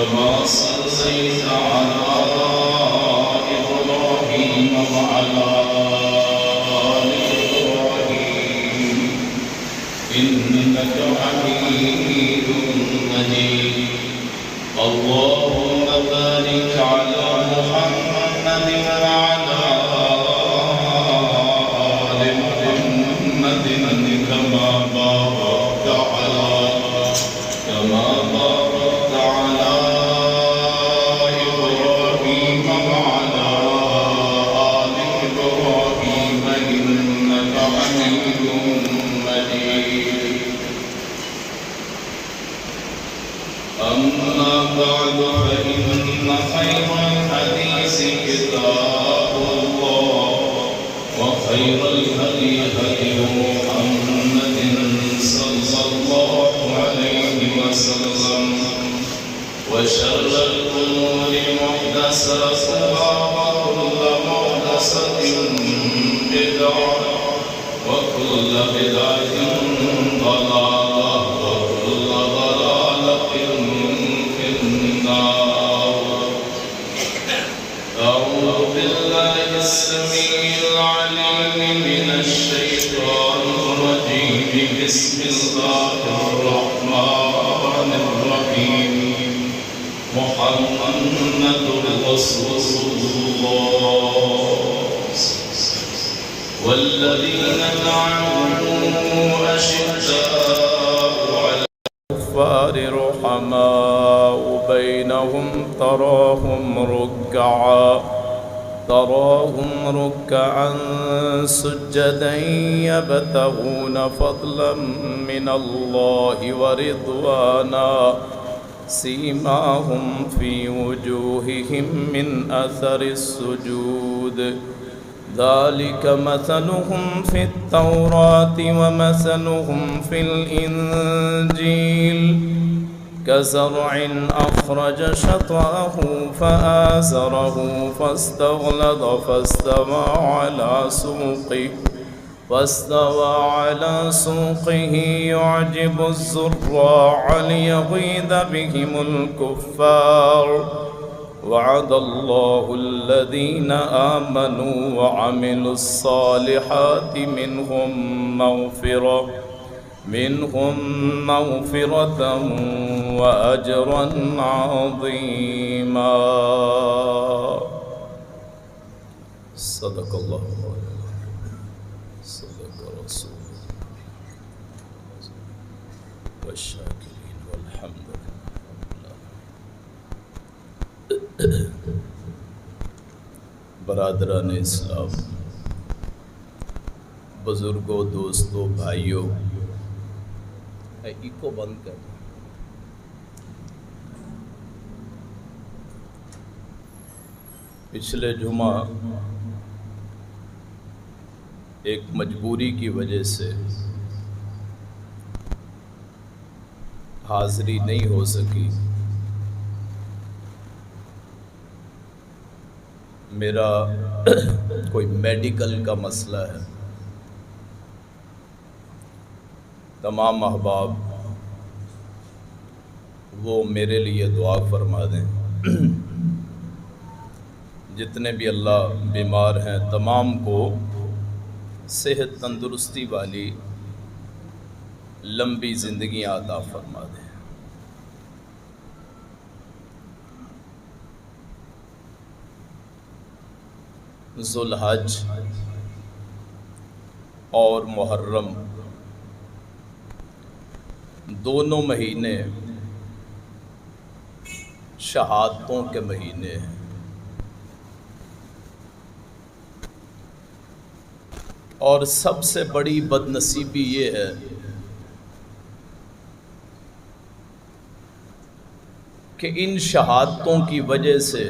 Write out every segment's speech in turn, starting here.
كما صليت على إبراهيم وعلى آل إبراهيم إنك حميد مجيد اللهم بارك على محمد وعلى آل محمد كما باركت على إبراهيم وعلى آل إبراهيم إنك حميد مجيد أما بعد فإن خير الحديث كتاب الله وخير الهدي هدي محمد صلى الله عليه وسلم وشر الأمور محدثاتها وكل محدثة بدعة وكل بدعة ضلالة وكل ضلالة في النار أعوذ بالله السميع العليم من الشيطان الرجيم بسم الله الرحمن الرحيم محمد رسول الله والذين معه أشداء على الكفار رحماء بينهم تراهم ركعا سجدا يبتغون فضلا من الله ورضوانا سيماهم في وجوههم من أثر السجود ذلك مثلهم في التوراة ومثلهم في الإنجيل كزرع أخرج شطأه فآزره فاستغلظ فاستوى على سوقه يعجب الزراع ليغيظ بهم الكفار وعد الله الذين آمنوا وعملوا الصالحات منهم مغفرة وأجرا عظيما صدق الله صدق رسوله والشاكرين والحمد لله برادران اسلام، بزرگوں، دوستوں، بھائیوں، ایکو بند کر۔ پچھلے جمعہ ایک مجبوری کی وجہ سے حاضری نہیں ہو سکی۔ میرا کوئی میڈیکل کا مسئلہ ہے۔ تمام احباب وہ میرے لیے دعا فرما دیں۔ جتنے بھی اللہ بیمار ہیں تمام کو صحت تندرستی والی لمبی زندگیاں عطا فرما دیں۔ ذوالحج اور محرم دونوں مہینے شہادتوں کے مہینے ہیں۔ اور سب سے بڑی بد نصیبی یہ ہے کہ ان شہادتوں کی وجہ سے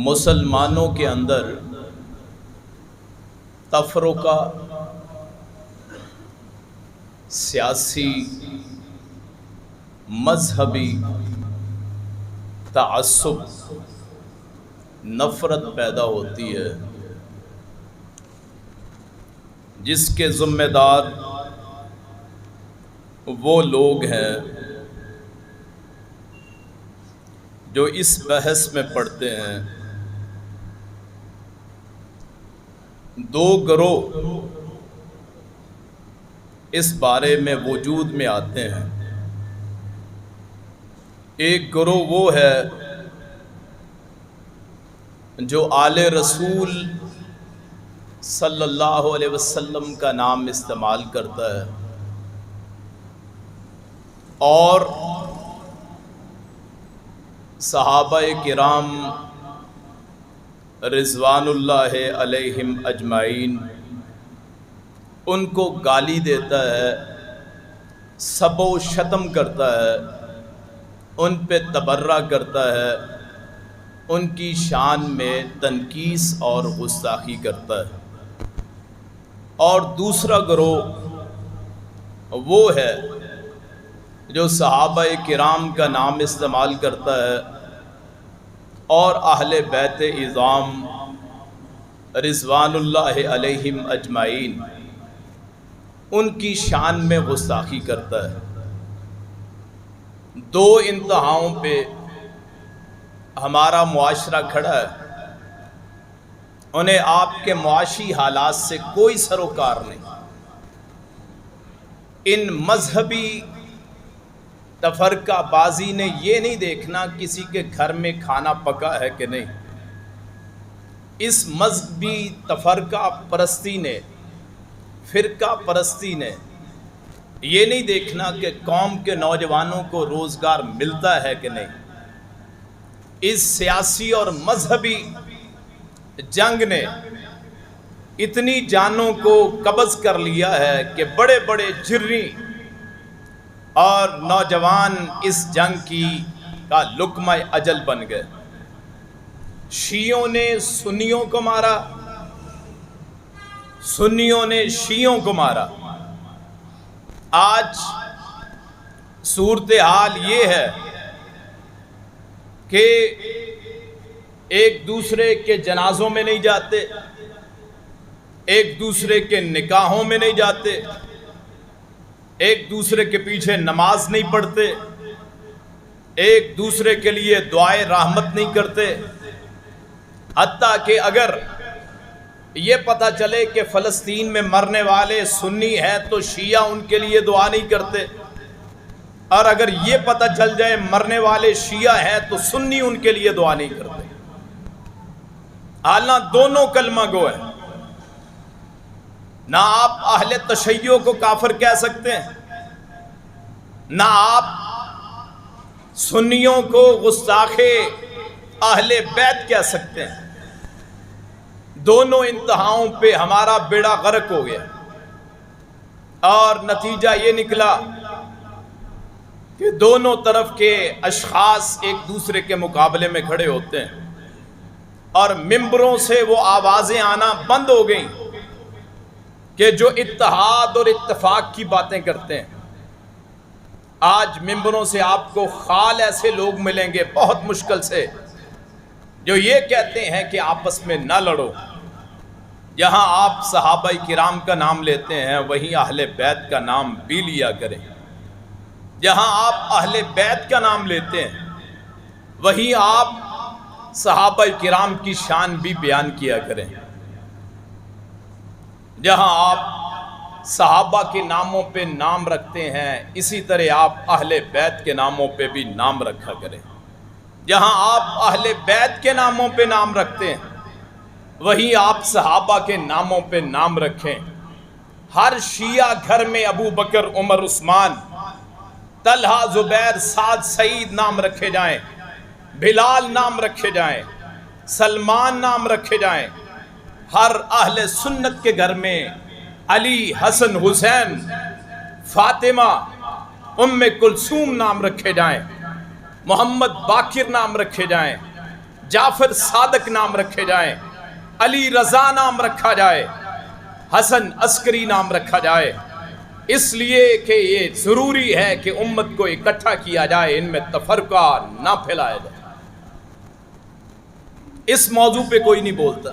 مسلمانوں کے اندر تفرقہ، سیاسی، مذہبی تعصب، نفرت پیدا ہوتی ہے، جس کے ذمہ دار وہ لوگ ہیں جو اس بحث میں پڑھتے ہیں دو گروہ اس بارے میں وجود میں آتے ہیں۔ ایک گروہ وہ ہے جو آل رسول صلی اللہ علیہ وسلم کا نام استعمال کرتا ہے اور صحابہ کرام رضوان اللہ علیہم اجمعین ان کو گالی دیتا ہے، سب و شتم کرتا ہے، ان پہ تبرہ کرتا ہے، ان کی شان میں تنقیص اور گستاخی کرتا ہے۔ اور دوسرا گروہ وہ ہے جو صحابہ کرام کا نام استعمال کرتا ہے اور اہل بیت اعظام رضوان اللہ علیہم اجمعین ان کی شان میں گستاخی کرتا ہے۔ دو انتہاؤں پہ ہمارا معاشرہ کھڑا ہے، انہیں آپ کے معاشی حالات سے کوئی سروکار نہیں۔ ان مذہبی تفرقہ بازی نے یہ نہیں دیکھنا کسی کے گھر میں کھانا پکا ہے کہ نہیں۔ اس مذہبی تفرقہ پرستی نے، فرقہ پرستی نے یہ نہیں دیکھنا کہ قوم کے نوجوانوں کو روزگار ملتا ہے کہ نہیں۔ اس سیاسی اور مذہبی جنگ نے اتنی جانوں کو قبض کر لیا ہے کہ بڑے بڑے جرری اور نوجوان اس جنگ کا لقمہ اجل بن گئے۔ شیعوں نے سنیوں کو مارا، سنیوں نے شیعوں کو مارا۔ آج صورتحال یہ ہے کہ ایک دوسرے کے جنازوں میں نہیں جاتے، ایک دوسرے کے نکاحوں میں نہیں جاتے، ایک دوسرے کے پیچھے نماز نہیں پڑھتے، ایک دوسرے کے لیے دعائے رحمت نہیں کرتے۔ حتیٰ کہ اگر یہ پتہ چلے کہ فلسطین میں مرنے والے سنی ہیں تو شیعہ ان کے لیے دعا نہیں کرتے، اور اگر یہ پتہ چل جائے مرنے والے شیعہ ہیں تو سنی ان کے لیے دعا نہیں کرتے۔ حالانکہ دونوں کلمہ گو ہیں۔ نہ آپ اہل تشیع کو کافر کہہ سکتے ہیں، نہ آپ سنیوں کو گستاخ اہل بیت کہہ سکتے ہیں۔ دونوں انتہاؤں پہ ہمارا بیڑا غرق ہو گیا، اور نتیجہ یہ نکلا کہ دونوں طرف کے اشخاص ایک دوسرے کے مقابلے میں کھڑے ہوتے ہیں، اور ممبروں سے وہ آوازیں آنا بند ہو گئیں کہ جو اتحاد اور اتفاق کی باتیں کرتے ہیں۔ آج ممبروں سے آپ کو خال ایسے لوگ ملیں گے بہت مشکل سے جو یہ کہتے ہیں کہ آپس میں نہ لڑو۔ جہاں آپ صحابہ کرام کا نام لیتے ہیں وہیں اہل بیت کا نام بھی لیا کریں۔ جہاں آپ اہل بیت کا نام لیتے ہیں وہیں آپ صحابہ کرام کی شان بھی بیان کیا کریں۔ جہاں آپ صحابہ کے ناموں پہ نام رکھتے ہیں اسی طرح آپ اہل بیت کے ناموں پہ بھی نام رکھا کریں۔ جہاں آپ اہل بیت کے ناموں پہ نام رکھتے ہیں وہیں آپ صحابہ کے ناموں پہ نام رکھیں۔ ہر شیعہ گھر میں ابو بکر، عمر، عثمان، طلحہ، زبیر، سعد، سعید نام رکھے جائیں، بلال نام رکھے جائیں، سلمان نام رکھے جائیں۔ ہر اہل سنت کے گھر میں علی، حسن، حسین، فاطمہ، ام کلثوم نام رکھے جائیں، محمد باقر نام رکھے جائیں، جعفر صادق نام رکھے جائیں، علی رضا نام رکھا جائے، حسن عسکری نام رکھا جائے، اس لیے کہ یہ ضروری ہے کہ امت کو اکٹھا کیا جائے، ان میں تفرقہ نہ پھیلایا جائے۔ اس موضوع پہ کوئی نہیں بولتا۔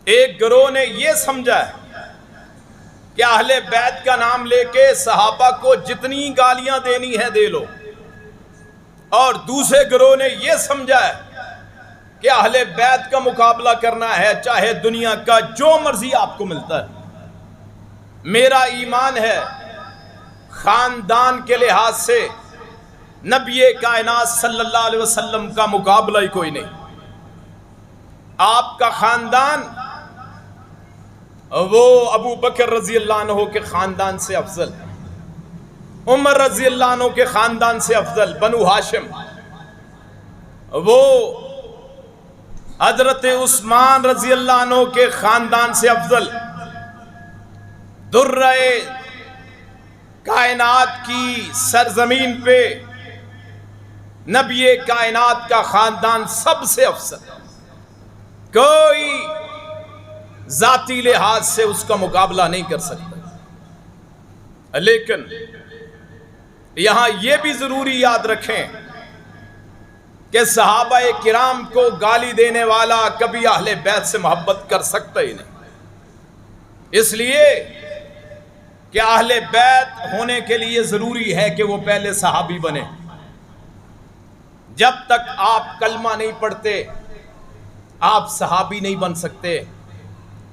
ایک گروہ نے یہ سمجھا ہے کہ اہل بیت کا نام لے کے صحابہ کو جتنی گالیاں دینی ہے دے لو، اور دوسرے گروہ نے یہ سمجھا ہے کہ اہل بیت کا مقابلہ کرنا ہے چاہے دنیا کا جو مرضی آپ کو ملتا ہے۔ میرا ایمان ہے خاندان کے لحاظ سے نبی کائنات صلی اللہ علیہ وسلم کا مقابلہ ہی کوئی نہیں۔ آپ کا خاندان وہ ابو بکر رضی اللہ عنہ کے خاندان سے افضل، عمر رضی اللہ عنہ کے خاندان سے افضل، بنو ہاشم، وہ حضرت عثمان رضی اللہ عنہ کے خاندان سے افضل، درہ کائنات کی سرزمین پہ نبی کائنات کا خاندان سب سے افضل، کوئی ذاتی لحاظ سے اس کا مقابلہ نہیں کر سکتا۔ لیکن یہاں یہ بھی ضروری یاد رکھیں کہ صحابہ کرام کو گالی دینے والا کبھی اہل بیت سے محبت کر سکتا ہی نہیں، اس لیے کہ اہل بیت ہونے کے لیے ضروری ہے کہ وہ پہلے صحابی بنے۔ جب تک آپ کلمہ نہیں پڑھتے آپ صحابی نہیں بن سکتے۔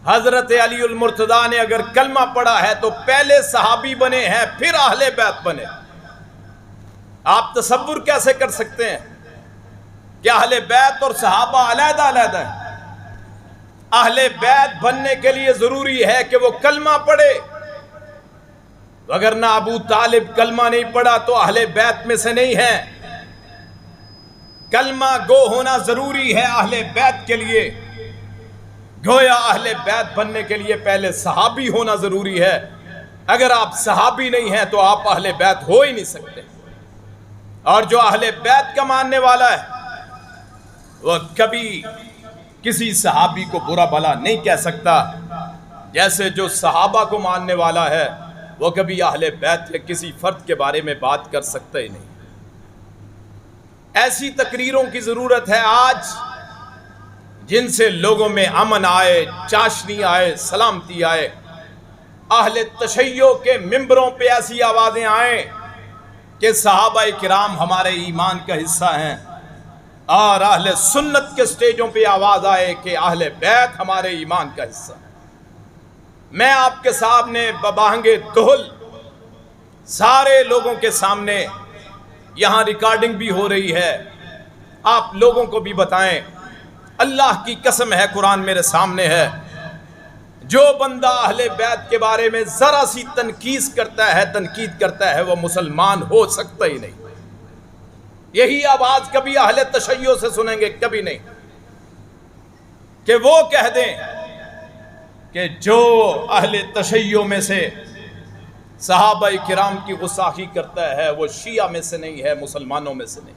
حضرت علی المرتضیٰ نے اگر کلمہ پڑھا ہے تو پہلے صحابی بنے ہیں پھر اہل بیت بنے۔ آپ تصور کیسے کر سکتے ہیں کہ اہل بیت اور صحابہ علیحدہ علیحدہ ہیں؟ اہل بیت بننے کے لیے ضروری ہے کہ وہ کلمہ پڑھے، وگرنہ ابو طالب کلمہ نہیں پڑھا تو اہل بیت میں سے نہیں ہے۔ کلمہ گو ہونا ضروری ہے اہل بیت کے لیے، گویا اہل بیت بننے کے لیے پہلے صحابی ہونا ضروری ہے۔ اگر آپ صحابی نہیں ہیں تو آپ اہل بیت ہو ہی نہیں سکتے۔ اور جو اہل بیت کا ماننے والا ہے وہ کبھی کسی صحابی کو برا بھلا نہیں کہہ سکتا، جیسے جو صحابہ کو ماننے والا ہے وہ کبھی اہل بیت کے کسی فرد کے بارے میں بات کر سکتا ہی نہیں۔ ایسی تقریروں کی ضرورت ہے آج جن سے لوگوں میں امن آئے، چاشنی آئے، سلامتی آئے۔ اہل تشیع کے ممبروں پہ ایسی آوازیں آئیں کہ صحابہ کرام ہمارے ایمان کا حصہ ہیں، اور اہل سنت کے سٹیجوں پہ آواز آئے کہ اہل بیت ہمارے ایمان کا حصہ ہے۔ میں آپ کے سامنے بباہنگ دہل سارے لوگوں کے سامنے، یہاں ریکارڈنگ بھی ہو رہی ہے، آپ لوگوں کو بھی بتائیں، اللہ کی قسم ہے قرآن میرے سامنے ہے، جو بندہ اہل بیت کے بارے میں ذرا سی تنقید کرتا ہے وہ مسلمان ہو سکتا ہی نہیں۔ یہی آواز کبھی اہل تشیع سے سنیں گے کبھی نہیں، کہ وہ کہہ دیں کہ جو اہل تشیع میں سے صحابہ کرام کی گستاخی کرتا ہے وہ شیعہ میں سے نہیں ہے، مسلمانوں میں سے نہیں،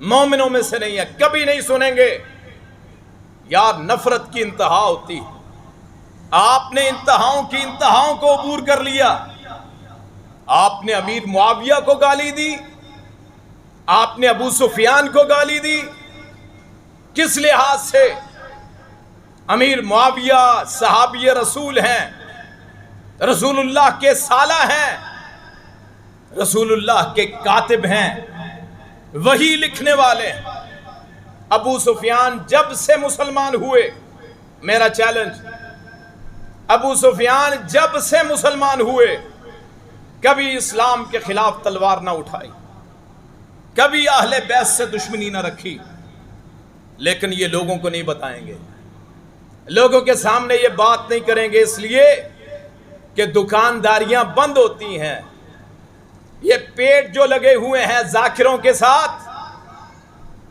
مومنوں میں سے نہیں ہے، کبھی نہیں سنیں گے۔ یار نفرت کی انتہا ہوتی، آپ نے انتہاؤں کو عبور کر لیا۔ آپ نے امیر معاویہ کو گالی دی، آپ نے ابو سفیان کو گالی دی، کس لحاظ سے؟ امیر معاویہ صحابی رسول ہیں، رسول اللہ کے سالہ ہیں، رسول اللہ کے کاتب ہیں، وہی لکھنے والے ہیں۔ ابو سفیان جب سے مسلمان ہوئے، میرا چیلنج، ابو سفیان جب سے مسلمان ہوئے کبھی اسلام کے خلاف تلوار نہ اٹھائی، کبھی اہل بیت سے دشمنی نہ رکھی، لیکن یہ لوگوں کو نہیں بتائیں گے، لوگوں کے سامنے یہ بات نہیں کریں گے، اس لیے کہ دکانداریاں بند ہوتی ہیں۔ یہ پیٹ جو لگے ہوئے ہیں ذاکروں کے ساتھ،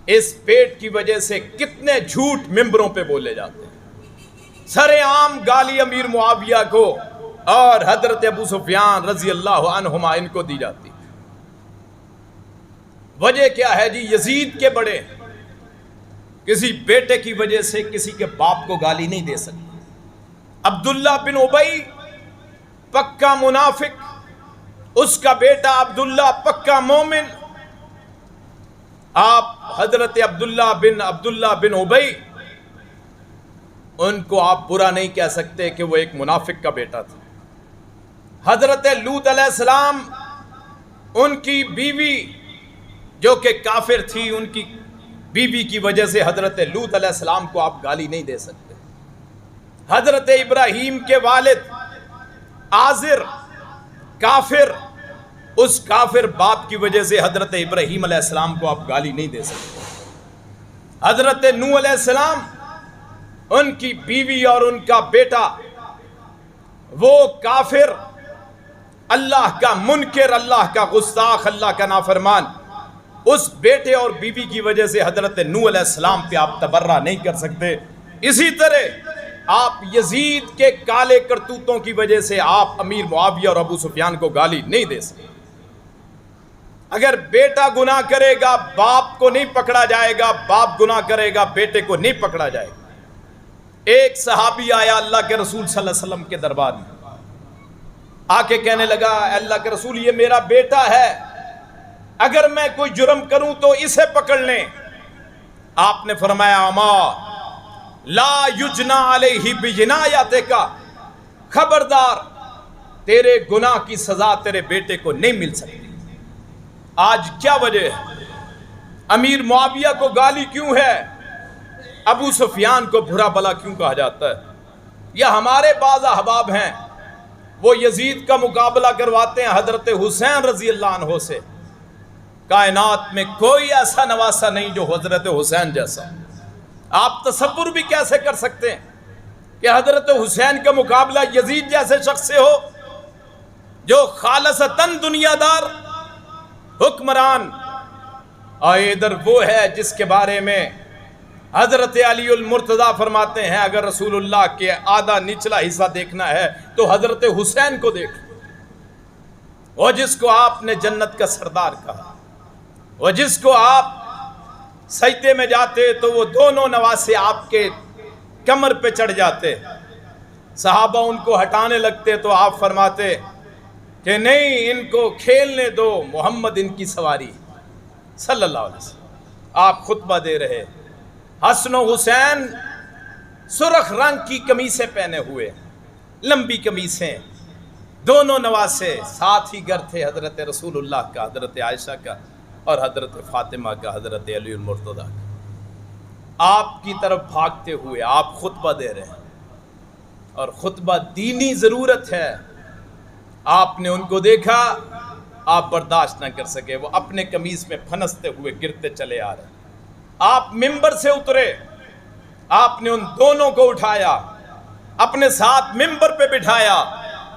اس پیٹ کی وجہ سے کتنے جھوٹ ممبروں پہ بولے جاتے ہیں۔ سر عام گالی امیر معاویہ کو اور حضرت ابو سفیان رضی اللہ عنہما ان کو دی جاتی۔ وجہ کیا ہے جی؟ یزید کے بڑے کسی بیٹے کی وجہ سے کسی کے باپ کو گالی نہیں دے سکتے۔ عبداللہ بن ابی پکا منافق، اس کا بیٹا عبداللہ پکا مومن۔ آپ حضرت عبداللہ بن ابی، ان کو آپ برا نہیں کہہ سکتے کہ وہ ایک منافق کا بیٹا تھا۔ حضرت لوط علیہ السلام ان کی بیوی جو کہ کافر تھی، ان کی بیوی کی وجہ سے حضرت لوط علیہ السلام کو آپ گالی نہیں دے سکتے۔ حضرت ابراہیم کے والد آزر کافر، اس کافر باپ کی وجہ سے حضرت ابراہیم علیہ السلام کو آپ گالی نہیں دے سکتے۔ حضرت نوح علیہ السلام، ان کی بیوی اور ان کا بیٹا وہ کافر، اللہ کا منکر، اللہ کا گستاخ، اللہ کا نافرمان، اس بیٹے اور بیوی کی وجہ سے حضرت نوح علیہ السلام پہ آپ تبرہ نہیں کر سکتے۔ اسی طرح آپ یزید کے کالے کرتوتوں کی وجہ سے آپ امیر معاویہ اور ابو سفیان کو گالی نہیں دے سکتے۔ اگر بیٹا گناہ کرے گا باپ کو نہیں پکڑا جائے گا، باپ گناہ کرے گا بیٹے کو نہیں پکڑا جائے گا۔ ایک صحابی آیا اللہ کے رسول صلی اللہ علیہ وسلم کے دربار میں، آ کے کہنے لگا اے اللہ کے رسول، یہ میرا بیٹا ہے، اگر میں کوئی جرم کروں تو اسے پکڑ لیں۔ آپ نے فرمایا اما لا یجنا علیہ بجنایاتک، خبردار تیرے گناہ کی سزا تیرے بیٹے کو نہیں مل سکتی۔ آج کیا وجہ ہے؟ امیر معاویہ کو گالی کیوں ہے؟ ابو سفیان کو برا بلا کیوں کہا جاتا ہے؟ یا ہمارے بعض احباب ہیں وہ یزید کا مقابلہ کرواتے ہیں حضرت حسین رضی اللہ عنہ سے۔ کائنات میں کوئی ایسا نواسہ نہیں جو حضرت حسین جیسا۔ آپ تصور بھی کیسے کر سکتے ہیں کہ حضرت حسین کا مقابلہ یزید جیسے شخص سے ہو جو خالصتاً دنیا دار حکمران؟ اور ادھر وہ ہے جس کے بارے میں حضرت علی المرتضیٰ فرماتے ہیں اگر رسول اللہ کے آدھا نچلا حصہ دیکھنا ہے تو حضرت حسین کو دیکھ، وہ جس کو آپ نے جنت کا سردار کہا، وہ جس کو آپ سجدے میں جاتے تو وہ دونوں نواسے آپ کے کمر پہ چڑھ جاتے، صحابہ ان کو ہٹانے لگتے تو آپ فرماتے کہ نہیں، ان کو کھیلنے دو، محمد ان کی سواری صلی اللہ علیہ وسلم۔ آپ خطبہ دے رہے، حسن و حسین سرخ رنگ کی قمیصیں پہنے ہوئے، لمبی قمیصیں، دونوں نواسے، ساتھ ہی گھر تھے حضرت رسول اللہ کا، حضرت عائشہ کا اور حضرت فاطمہ کا، حضرت علی المرتضیٰ کا۔ آپ کی طرف بھاگتے ہوئے آپ خطبہ دے رہے ہیں، اور خطبہ دینی ضرورت ہے۔ آپ نے ان کو دیکھا، آپ برداشت نہ کر سکے، وہ اپنے قمیص میں پھنستے ہوئے گرتے چلے آ رہے۔ آپ ممبر سے اترے، آپ نے ان دونوں کو اٹھایا، اپنے ساتھ ممبر پہ بٹھایا،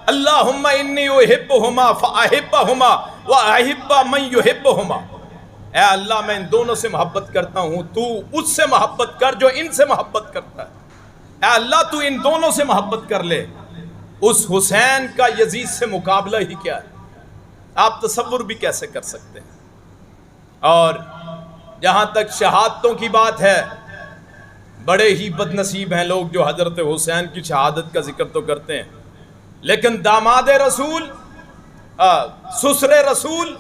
اللہم انی احبہما فاحبہما واحب من یحبہما، اے اللہ میں ان دونوں سے محبت کرتا ہوں، تو اس سے محبت کر جو ان سے محبت کرتا ہے، اے اللہ تو ان دونوں سے محبت کر لے۔ اس حسین کا یزید سے مقابلہ ہی کیا ہے؟ آپ تصور بھی کیسے کر سکتے ہیں؟ اور جہاں تک شہادتوں کی بات ہے، بڑے ہی بد نصیب ہیں لوگ جو حضرت حسین کی شہادت کا ذکر تو کرتے ہیں لیکن داماد رسول، سسر رسول،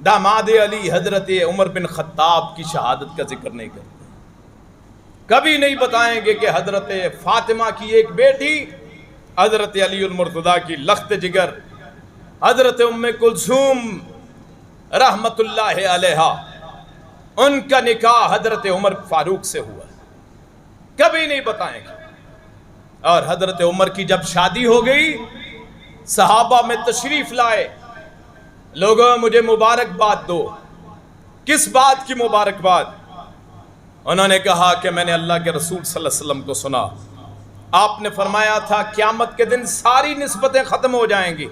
داماد علی حضرت عمر بن خطاب کی شہادت کا ذکر نہیں کرتے، کبھی نہیں بتائیں گے کہ حضرت فاطمہ کی ایک بیٹی حضرت علی المرتضیٰ کی لخت جگر حضرت ام کلثوم رحمت اللہ علیہا، ان کا نکاح حضرت عمر فاروق سے ہوا، کبھی نہیں بتائیں گے۔ اور حضرت عمر کی جب شادی ہو گئی، صحابہ میں تشریف لائے، لوگوں مجھے مبارکباد دو۔ کس بات کی مبارکباد؟ انہوں نے کہا کہ میں نے اللہ کے رسول صلی اللہ علیہ وسلم کو سنا، آپ نے فرمایا تھا قیامت کے دن ساری نسبتیں ختم ہو جائیں گی،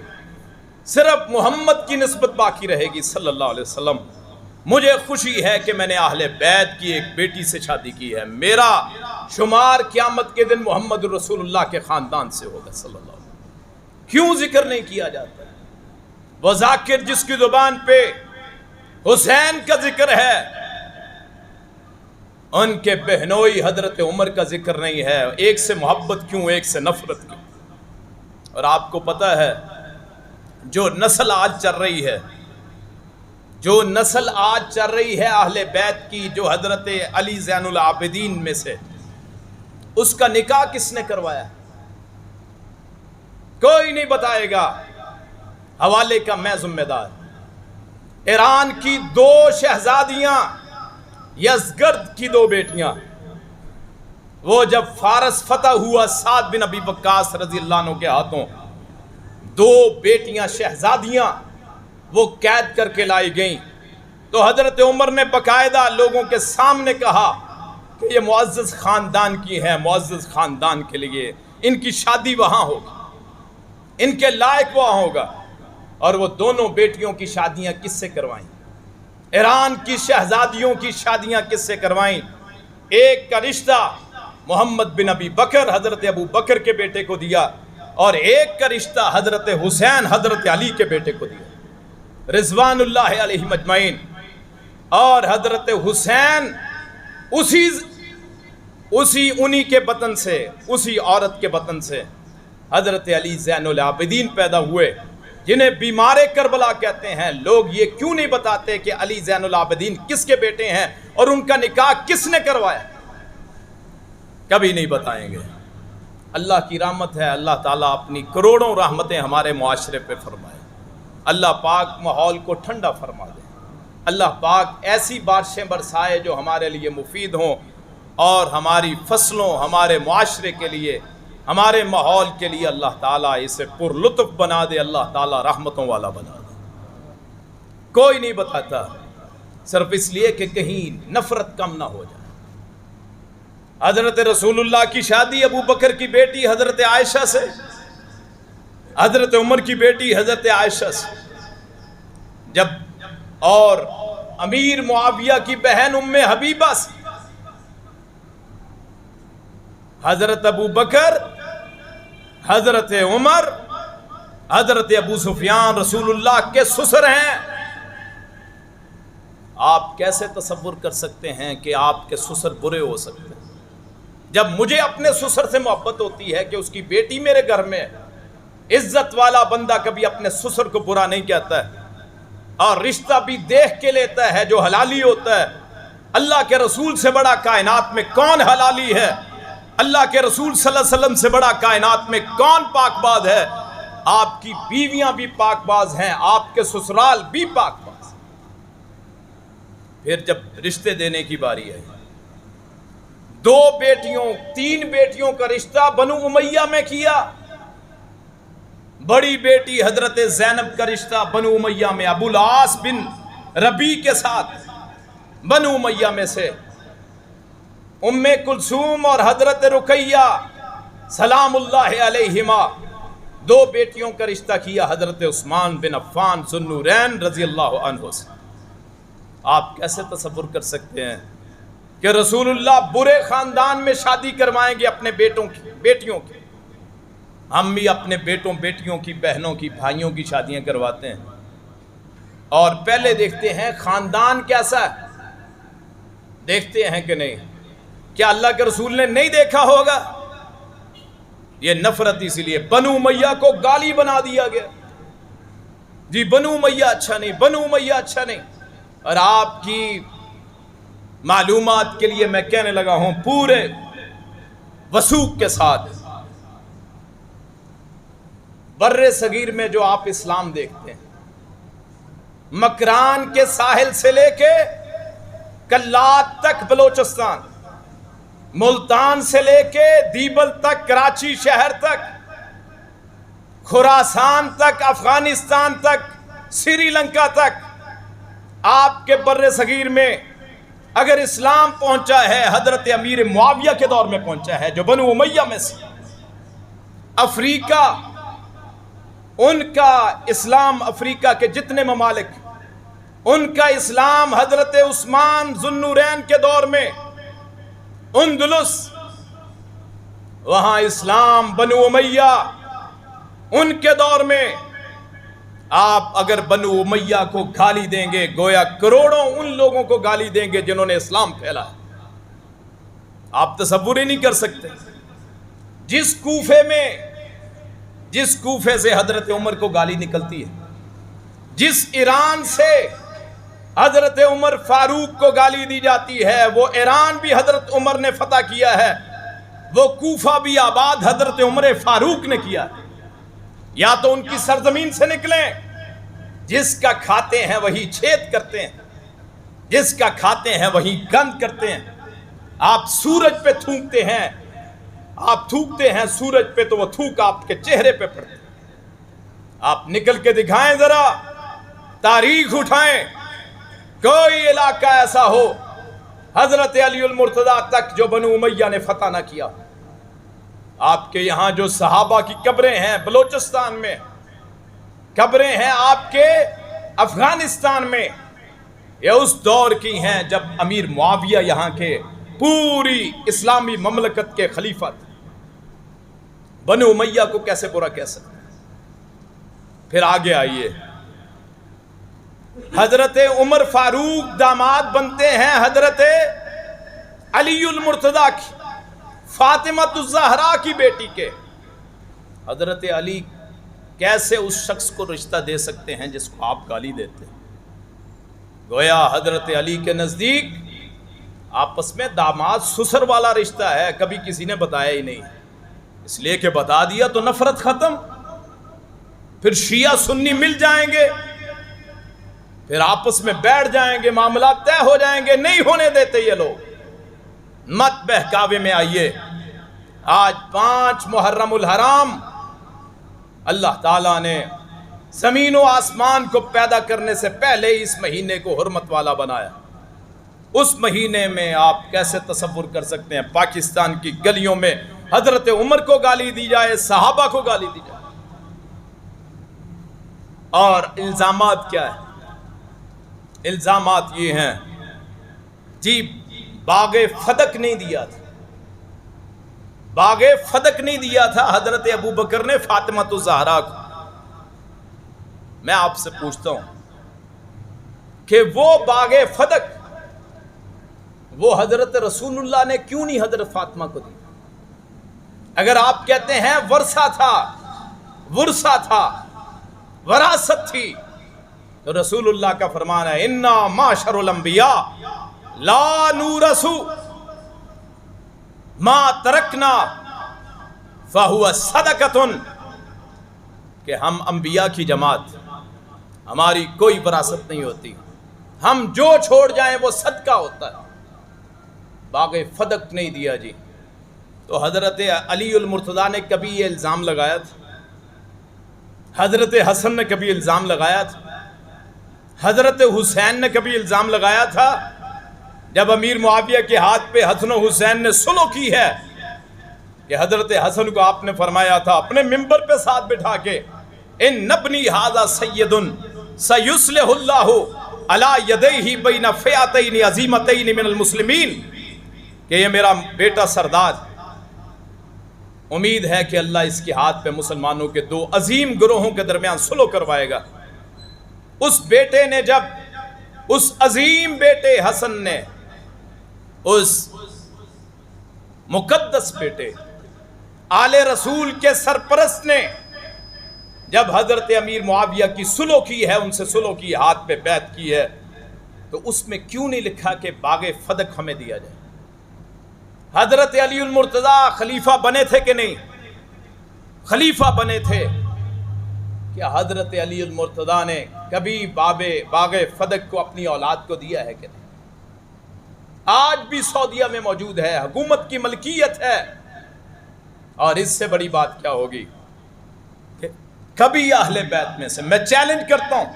صرف محمد کی نسبت باقی رہے گی صلی اللہ علیہ وسلم۔ مجھے خوشی ہے کہ میں نے اہل بیت کی ایک بیٹی سے شادی کی ہے، میرا شمار قیامت کے دن محمد رسول اللہ کے خاندان سے ہوگا صلی اللہ علیہ وسلم۔ کیوں ذکر نہیں کیا جاتا ہے؟ وہ ذاکر جس کی زبان پہ حسین کا ذکر ہے، ان کے بہنوئی حضرت عمر کا ذکر نہیں ہے۔ ایک سے محبت کیوں، ایک سے نفرت کیوں؟ اور آپ کو پتہ ہے جو نسل آج چل رہی ہے، جو نسل آج چل رہی ہے اہل بیت کی، جو حضرت علی زین العابدین میں سے، اس کا نکاح کس نے کروایا؟ کوئی نہیں بتائے گا۔ حوالے کا میں ذمہ دار۔ ایران کی 2 شہزادیاں، یزگرد کی 2 بیٹیاں، وہ جب فارس فتح ہوا سعد بن ابی وقاص رضی اللہ عنہ کے ہاتھوں، 2 بیٹیاں شہزادیاں وہ قید کر کے لائی گئیں، تو حضرت عمر نے باقاعدہ لوگوں کے سامنے کہا کہ یہ معزز خاندان کی ہیں، معزز خاندان کے لیے ان کی شادی وہاں ہوگی، ان کے لائق وہاں ہوگا۔ اور وہ دونوں بیٹیوں کی شادیاں کس سے کروائیں؟ ایران کی شہزادیوں کی شادیاں کس سے کروائیں؟ ایک کا رشتہ محمد بن ابی بکر حضرت ابو بکر کے بیٹے کو دیا، اور ایک کا رشتہ حضرت حسین حضرت علی کے بیٹے کو دیا رضوان اللہ علیہ مجمعین۔ اور حضرت حسین انہی کے بطن سے، اسی عورت کے بطن سے حضرت علی زین العابدین پیدا ہوئے، جنہیں بیمار کربلا کہتے ہیں۔ لوگ یہ کیوں نہیں بتاتے کہ علی زین العابدین کس کے بیٹے ہیں اور ان کا نکاح کس نے کروایا؟ کبھی نہیں بتائیں گے۔ اللہ کی رحمت ہے، اللہ تعالیٰ اپنی کروڑوں رحمتیں ہمارے معاشرے پہ فرمائے۔ اللہ پاک ماحول کو ٹھنڈا فرما دے، اللہ پاک ایسی بارشیں برسائے جو ہمارے لیے مفید ہوں، اور ہماری فصلوں، ہمارے معاشرے کے لیے، ہمارے ماحول کے لیے اللہ تعالیٰ اسے پر لطف بنا دے، اللہ تعالیٰ رحمتوں والا بنا دے۔ کوئی نہیں بتاتا، صرف اس لیے کہ کہیں نفرت کم نہ ہو جائے۔ حضرت رسول اللہ کی شادی ابو بکر کی بیٹی حضرت عائشہ سے، حضرت عمر کی بیٹی حضرت عائشہ سے، جب اور امیر معاویہ کی بہن ام حبیبہ سے، حضرت ابو بکر، حضرت عمر، حضرت ابو سفیان رسول اللہ کے سسر ہیں۔ آپ کیسے تصور کر سکتے ہیں کہ آپ کے سسر برے ہو سکتے ہیں؟ جب مجھے اپنے سسر سے محبت ہوتی ہے کہ اس کی بیٹی میرے گھر میں، عزت والا بندہ کبھی اپنے سسر کو برا نہیں کہتا ہے، اور رشتہ بھی دیکھ کے لیتا ہے جو حلالی ہوتا ہے۔ اللہ کے رسول سے بڑا کائنات میں کون حلالی ہے؟ اللہ کے رسول صلی اللہ علیہ وسلم سے بڑا کائنات میں کون پاک باز ہے؟ آپ کی بیویاں بھی پاک باز ہیں، آپ کے سسرال بھی پاک باز۔ پھر جب رشتے دینے کی باری ہے، 2 بیٹیوں 3 بیٹیوں کا رشتہ بنو امیہ میں کیا۔ بڑی بیٹی حضرت زینب کا رشتہ بنو امیہ میں، ابو العاص بن ربیع کے ساتھ بنو امیہ میں سے۔ ام کلثوم اور حضرت رقیہ سلام اللہ علیہما 2 بیٹیوں کا رشتہ کیا حضرت عثمان بن عفان ذو النورین رضی اللہ عنہ سے۔ آپ کیسے تصور کر سکتے ہیں کہ رسول اللہ برے خاندان میں شادی کروائیں گے اپنے بیٹیوں کی؟ ہم بھی اپنے بیٹوں بیٹیوں کی، بہنوں کی، بھائیوں کی شادیاں کرواتے ہیں، اور پہلے دیکھتے ہیں خاندان کیسا ہے، دیکھتے ہیں کہ نہیں؟ کیا اللہ کے رسول نے نہیں دیکھا ہوگا؟ یہ نفرت اسی لیے بنو امیہ کو گالی بنا دیا گیا، جی بنو امیہ اچھا نہیں، بنو امیہ اچھا نہیں۔ اور آپ کی معلومات کے لیے میں کہنے لگا ہوں پورے وثوق کے ساتھ، بر صغیر میں جو آپ اسلام دیکھتے ہیں، مکران کے ساحل سے لے کے کلات تک بلوچستان، ملتان سے لے کے دیبل تک، کراچی شہر تک، خراسان تک، افغانستان تک، سری لنکا تک، آپ کے بر صغیر میں اگر اسلام پہنچا ہے حضرت امیر معاویہ کے دور میں پہنچا ہے جو بنو امیہ میں سے۔ افریقہ، ان کا اسلام، افریقہ کے جتنے ممالک، ان کا اسلام حضرت عثمان ذو النورین کے دور میں، اندلس، وہاں اسلام بنو امیہ، ان کے دور میں آپ اگر بنو امیہ کو گالی دیں گے گویا کروڑوں ان لوگوں کو گالی دیں گے جنہوں نے اسلام پھیلایا۔ آپ تصور ہی نہیں کر سکتے۔ جس کوفے سے حضرت عمر کو گالی نکلتی ہے، جس ایران سے حضرت عمر فاروق کو گالی دی جاتی ہے، وہ ایران بھی حضرت عمر نے فتح کیا ہے، وہ کوفہ بھی آباد حضرت عمر فاروق نے کیا ہے۔ یا تو ان کی سرزمین سے نکلیں جس کا کھاتے ہیں وہی چھید کرتے ہیں، جس کا کھاتے ہیں وہی گند کرتے ہیں۔ آپ سورج پہ تھوکتے ہیں، آپ تھوکتے ہیں سورج پہ تو وہ تھوک آپ کے چہرے پہ پڑتے ہیں۔ آپ نکل کے دکھائیں، ذرا تاریخ اٹھائیں، کوئی علاقہ ایسا ہو حضرت علی المرتضیٰ تک جو بنو امیہ نے فتح نہ کیا۔ آپ کے یہاں جو صحابہ کی قبریں ہیں بلوچستان میں، قبریں ہیں آپ کے افغانستان میں، یہ اس دور کی ہیں جب امیر معاویہ یہاں کے پوری اسلامی مملکت کے خلیفہ تھے۔ بنو امیہ کو کیسے برا کہہ سکتے؟ پھر آگے آئیے، حضرت عمر فاروق داماد بنتے ہیں حضرت علی المرتضیٰ کی، فاطمہ الزہرا کی بیٹی کے۔ حضرت علی کیسے اس شخص کو رشتہ دے سکتے ہیں جس کو آپ گالی دیتے ہیں؟ گویا حضرت علی کے نزدیک آپس میں داماد سسر والا رشتہ ہے، کبھی کسی نے بتایا ہی نہیں، اس لیے کہ بتا دیا تو نفرت ختم، پھر شیعہ سنی مل جائیں گے، پھر آپس میں بیٹھ جائیں گے، معاملات طے ہو جائیں گے، نہیں ہونے دیتے یہ لوگ۔ مت بہکاوے میں آئیے۔ آج 5 محرم الحرام اللہ تعالیٰ نے زمین و آسمان کو پیدا کرنے سے پہلے اس مہینے کو حرمت والا بنایا۔ اس مہینے میں آپ کیسے تصور کر سکتے ہیں پاکستان کی گلیوں میں حضرت عمر کو گالی دی جائے، صحابہ کو گالی دی جائے؟ اور الزامات کیا ہیں؟ الزامات یہ ہیں جی باغ فدق نہیں دیا تھا، باغ فدق نہیں دیا تھا حضرت ابو بکر نے فاطمہ الزہرا کو۔ میں آپ سے پوچھتا ہوں کہ وہ باغ فدق وہ حضرت رسول اللہ نے کیوں نہیں حضرت فاطمہ کو دی؟ اگر آپ کہتے ہیں ورثہ تھا، ورثہ تھا، وراثت تھی، تو رسول اللہ کا فرمان ہے انا معاشر الانبیاء لا نورث ما ترکنا فہو صدقۃ، کہ ہم انبیاء کی جماعت، ہماری کوئی وراثت نہیں ہوتی، ہم جو چھوڑ جائیں وہ صدقہ ہوتا ہے۔ باغ فدق نہیں دیا جی۔ تو حضرت علی المرتضیٰ نے کبھی یہ الزام لگایا تھا؟ حضرت حسن نے کبھی الزام لگایا تھا؟ حضرت حسین نے کبھی الزام لگایا تھا؟ جب امیر معاویہ کے ہاتھ پہ حسن و حسین نے سلو کی ہے کہ حضرت حسن کو آپ نے فرمایا تھا اپنے ممبر پہ ساتھ بٹھا کے ان نبنی ھذا سید سیصلح اللہ علی یدیہ بین فئتین عظیمتین من المسلمین، کہ یہ میرا بیٹا سردار، امید ہے کہ اللہ اس کے ہاتھ پہ مسلمانوں کے 2 عظیم گروہوں کے درمیان صلح کروائے گا۔ اس بیٹے نے جب اس عظیم بیٹے حسن نے، اس مقدس بیٹے آل رسول کے سرپرست نے جب حضرت امیر معاویہ کی صلح کی ہے، ان سے صلح کی، ہاتھ پہ بیعت کی ہے، تو اس میں کیوں نہیں لکھا کہ باغ فدق ہمیں دیا جائے؟ حضرت علی المرتضیٰ خلیفہ بنے تھے کہ نہیں؟ خلیفہ بنے تھے۔ کیا حضرت علی المرتضیٰ نے کبھی باغ فدق کو اپنی اولاد کو دیا ہے کہ نہیں؟ آج بھی سعودیہ میں موجود ہے، حکومت کی ملکیت ہے، اور اس سے بڑی بات کیا ہوگی کہ کبھی اہل بیت میں سے، میں چیلنج کرتا ہوں،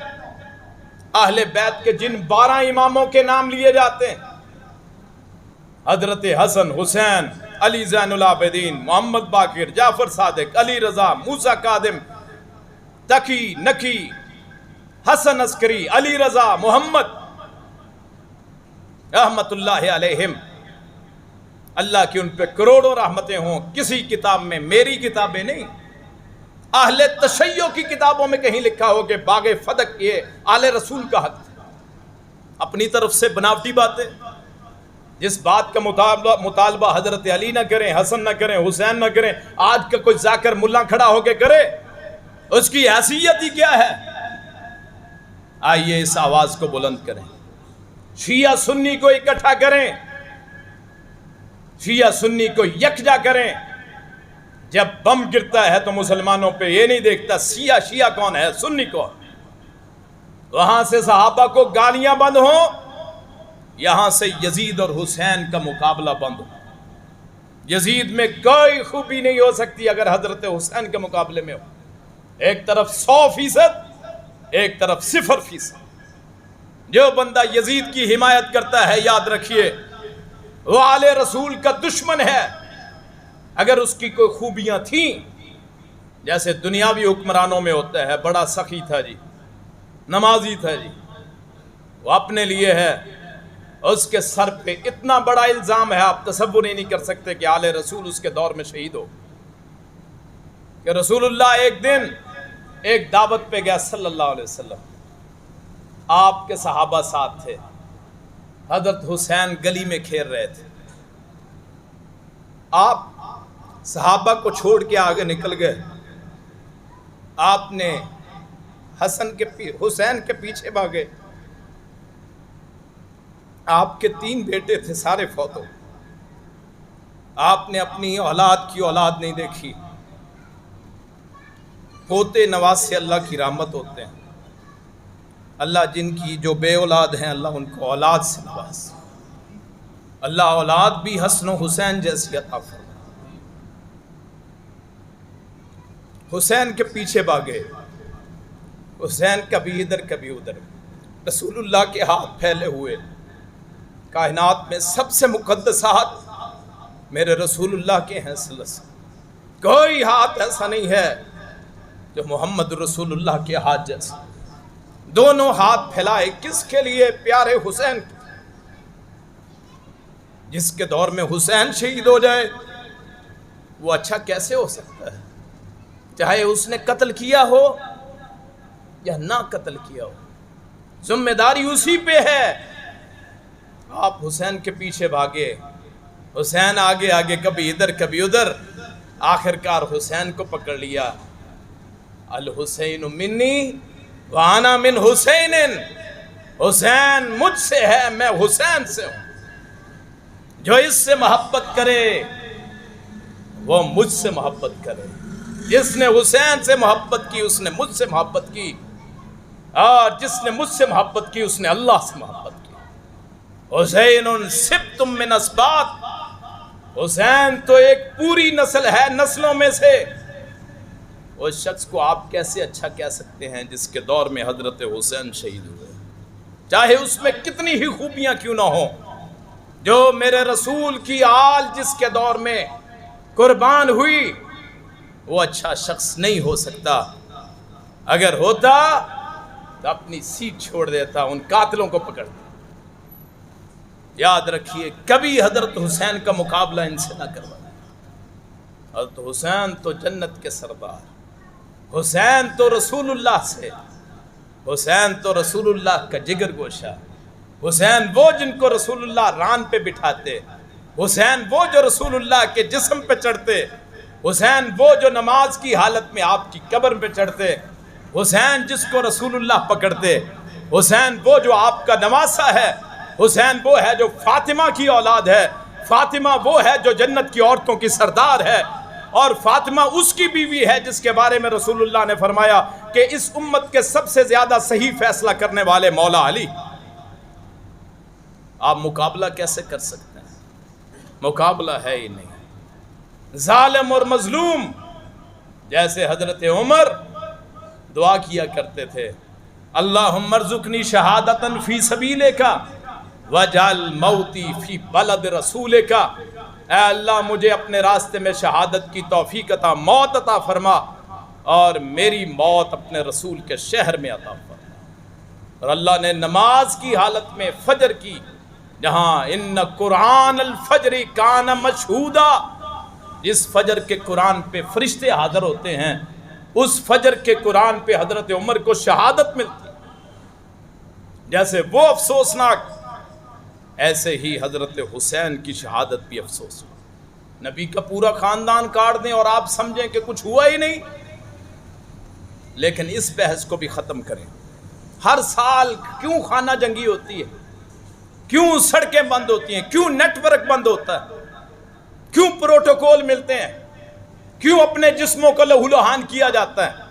اہل بیت کے جن 12 اماموں کے نام لیے جاتے ہیں، حضرت حسن، حسین، علی زین العابدین، محمد باقر، جعفر صادق، علی رضا، موسیٰ کاظم، تقی، نقی، حسن عسکری، علی رضا، محمد رحمت اللہ علیہم، اللہ کی ان پہ کروڑوں رحمتیں ہوں، کسی کتاب میں، میری کتابیں نہیں، اہل تشیع کی کتابوں میں کہیں لکھا ہو کہ باغ فدق یہ آل رسول کا حق تھا۔ اپنی طرف سے بناوٹی باتیں، جس بات کا مطالبہ حضرت علی نہ کریں، حسن نہ کریں، حسین نہ کریں، آج کا کوئی ذاکر ملا کھڑا ہو کے کرے، اس کی حیثیت ہی کیا ہے؟ آئیے اس آواز کو بلند کریں، شیعہ سنی کو اکٹھا کریں، شیعہ سنی کو یکجا کریں۔ جب بم گرتا ہے تو مسلمانوں پہ یہ نہیں دیکھتا شیعہ کون ہے، سنی کون، وہاں سے صحابہ کو گالیاں بند ہوں، یہاں سے یزید اور حسین کا مقابلہ بند ہو۔ یزید میں کوئی خوبی نہیں ہو سکتی اگر حضرت حسین کے مقابلے میں ہو۔ ایک طرف 100%، ایک طرف 0%۔ جو بندہ یزید کی حمایت کرتا ہے، یاد رکھیے وہ آل رسول کا دشمن ہے۔ اگر اس کی کوئی خوبیاں تھیں، جیسے دنیاوی حکمرانوں میں ہوتا ہے، بڑا سخی تھا جی، نمازی تھا جی، وہ اپنے لیے ہے، اس کے سر پہ اتنا بڑا الزام ہے، آپ تصور ہی نہیں کر سکتے کہ آل رسول اس کے دور میں شہید ہو۔ کہ رسول اللہ ایک دن ایک دعوت پہ گیا صلی اللہ علیہ وسلم، آپ کے صحابہ ساتھ تھے، حضرت حسین گلی میں کھیل رہے تھے، آپ صحابہ کو چھوڑ کے آگے نکل گئے، آپ نے حسین کے پیچھے بھاگے۔ آپ کے 3 بیٹے تھے، سارے فوت ہو، آپ نے اپنی اولاد نہیں دیکھی۔ پوتے نواز سے اللہ کی رحمت ہوتے ہیں، اللہ جن کی جو بے اولاد ہیں اللہ ان کو اولاد سے نواز، اللہ اولاد بھی حسن و حسین جیسی عطا فرمائے۔ حسین کے پیچھے بھاگے، حسین کبھی ادھر کبھی ادھر، رسول اللہ کے ہاتھ پھیلے ہوئے، کائنات میں سب سے مقدس ہاتھ میرے رسول اللہ کے ہیں صلی اللہ علیہ وسلم، کوئی ہاتھ ایسا نہیں ہے جو محمد رسول اللہ کے ہاتھ جیسا۔ دونوں ہاتھ پھیلائے کس کے لیے؟ پیارے حسین، جس کے دور میں حسین شہید ہو جائے وہ اچھا کیسے ہو سکتا ہے؟ چاہے اس نے قتل کیا ہو یا نہ قتل کیا ہو، ذمہ داری اسی پہ ہے۔ آپ حسین کے پیچھے بھاگے، حسین آگے آگے، کبھی ادھر کبھی ادھر، آخر کار حسین کو پکڑ لیا۔ الحسین منی وانا من حسین، حسین مجھ سے ہے، میں حسین سے ہوں۔ جو اس سے محبت کرے وہ مجھ سے محبت کرے، جس نے حسین سے محبت کی اس نے مجھ سے محبت کی، اور جس نے مجھ سے محبت کی اس نے اللہ سے محبت کی۔ حسین سبت من اسباط، حسین تو ایک پوری نسل ہے نسلوں میں سے۔ اس شخص کو آپ کیسے اچھا کہہ سکتے ہیں جس کے دور میں حضرت حسین شہید ہوئے، چاہے اس میں کتنی ہی خوبیاں کیوں نہ ہوں؟ جو میرے رسول کی آل جس کے دور میں قربان ہوئی وہ اچھا شخص نہیں ہو سکتا۔ اگر ہوتا تو اپنی سیٹ چھوڑ دیتا، ان قاتلوں کو پکڑتا۔ یاد رکھیے کبھی حضرت حسین کا مقابلہ ان سے نہ کروانا۔ حضرت حسین تو جنت کے سردار، حسین تو رسول اللہ سے، حسین تو رسول اللہ کا جگر گوشہ، حسین وہ جن کو رسول اللہ ران پہ بٹھاتے، حسین وہ جو رسول اللہ کے جسم پہ چڑھتے، حسین وہ جو نماز کی حالت میں آپ کی قبر پہ چڑھتے، حسین جس کو رسول اللہ پکڑتے، حسین وہ جو آپ کا نواسا ہے، حسین وہ ہے جو فاطمہ کی اولاد ہے، فاطمہ وہ ہے جو جنت کی عورتوں کی سردار ہے، اور فاطمہ اس کی بیوی ہے جس کے بارے میں رسول اللہ نے فرمایا کہ اس امت کے سب سے زیادہ صحیح فیصلہ کرنے والے مولا علی۔ آپ مقابلہ کیسے کر سکتے ہیں؟ مقابلہ ہے ہی نہیں۔ ظالم اور مظلوم، جیسے حضرت عمر دعا کیا کرتے تھے، اللہم ارزقنی شہادتاً فی سبیلک وجعل موتی فی بلد رسولک، اے اللہ مجھے اپنے راستے میں شہادت کی توفیق عطا، موت عطا فرما، اور میری موت اپنے رسول کے شہر میں عطا فرما۔ اور اللہ نے نماز کی حالت میں فجر کی، جہاں ان قرآن الفجر کان مشہودا، جس فجر کے قرآن پہ فرشتے حاضر ہوتے ہیں، اس فجر کے قرآن پہ حضرت عمر کو شہادت ملتی۔ جیسے وہ افسوسناک، ایسے ہی حضرت حسین کی شہادت بھی افسوس۔ نبی کا پورا خاندان کاٹ دیں اور آپ سمجھیں کہ کچھ ہوا ہی نہیں، لیکن اس بحث کو بھی ختم کریں۔ ہر سال کیوں خانہ جنگی ہوتی ہے؟ کیوں سڑکیں بند ہوتی ہیں؟ کیوں نیٹ ورک بند ہوتا ہے؟ کیوں پروٹوکول ملتے ہیں؟ کیوں اپنے جسموں کو لہو لہان کیا جاتا ہے؟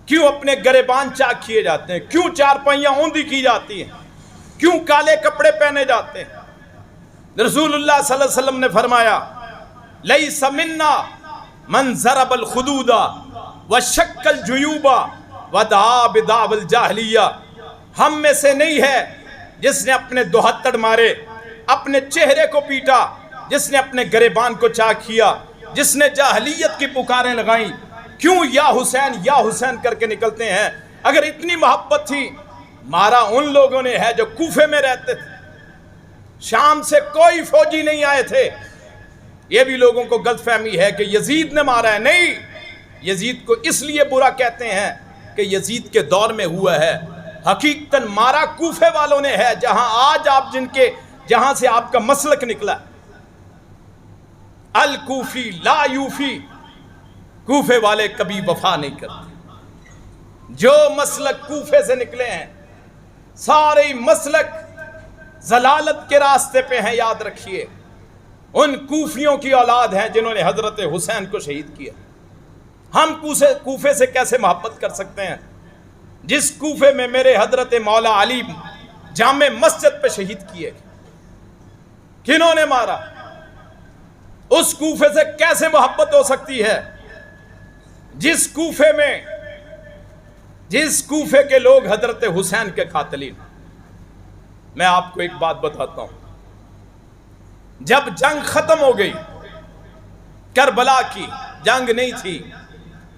کیوں اپنے گریبان چاک کیے جاتے ہیں؟ کیوں چارپائیاں اوندھی کی جاتی ہیں؟ کیوں کالے کپڑے پہنے جاتے ہیں؟ رسول اللہ صلی اللہ علیہ وسلم نے فرمایا لیس منا من ضرب الخدود وشق الجیوب ودعا بدعوى الجاہلیہ، ہم میں سے نہیں ہے جس نے اپنے دوہتڑ مارے، اپنے چہرے کو پیٹا، جس نے اپنے گریبان کو چاک کیا، جس نے جاہلیت کی پکاریں لگائیں۔ کیوں یا حسین کر کے نکلتے ہیں؟ اگر اتنی محبت تھی، مارا ان لوگوں نے ہے جو کوفے میں رہتے تھے، شام سے کوئی فوجی نہیں آئے تھے۔ یہ بھی لوگوں کو غلط فہمی ہے کہ یزید نے مارا ہے، نہیں، یزید کو اس لیے برا کہتے ہیں کہ یزید کے دور میں ہوا ہے، حقیقتاً مارا کوفے والوں نے ہے، جہاں آج آپ جہاں سے آپ کا مسلک نکلا۔ الکوفی لا یوفی، کوفے والے کبھی وفا نہیں کرتے۔ جو مسلک کوفے سے نکلے ہیں، سارے مسلک ضلالت کے راستے پہ ہیں، یاد رکھیے۔ ان کوفیوں کی اولاد ہیں جنہوں نے حضرت حسین کو شہید کیا۔ ہم کوفے سے کیسے محبت کر سکتے ہیں جس کوفے میں میرے حضرت مولا علی جامع مسجد پہ شہید کیے گئے؟ کنہوں نے مارا؟ اس کوفے سے کیسے محبت ہو سکتی ہے جس کوفے کے لوگ حضرت حسین کے قاتلین؟ میں آپ کو ایک بات بتاتا ہوں، جب جنگ ختم ہو گئی، کربلا کی جنگ نہیں تھی،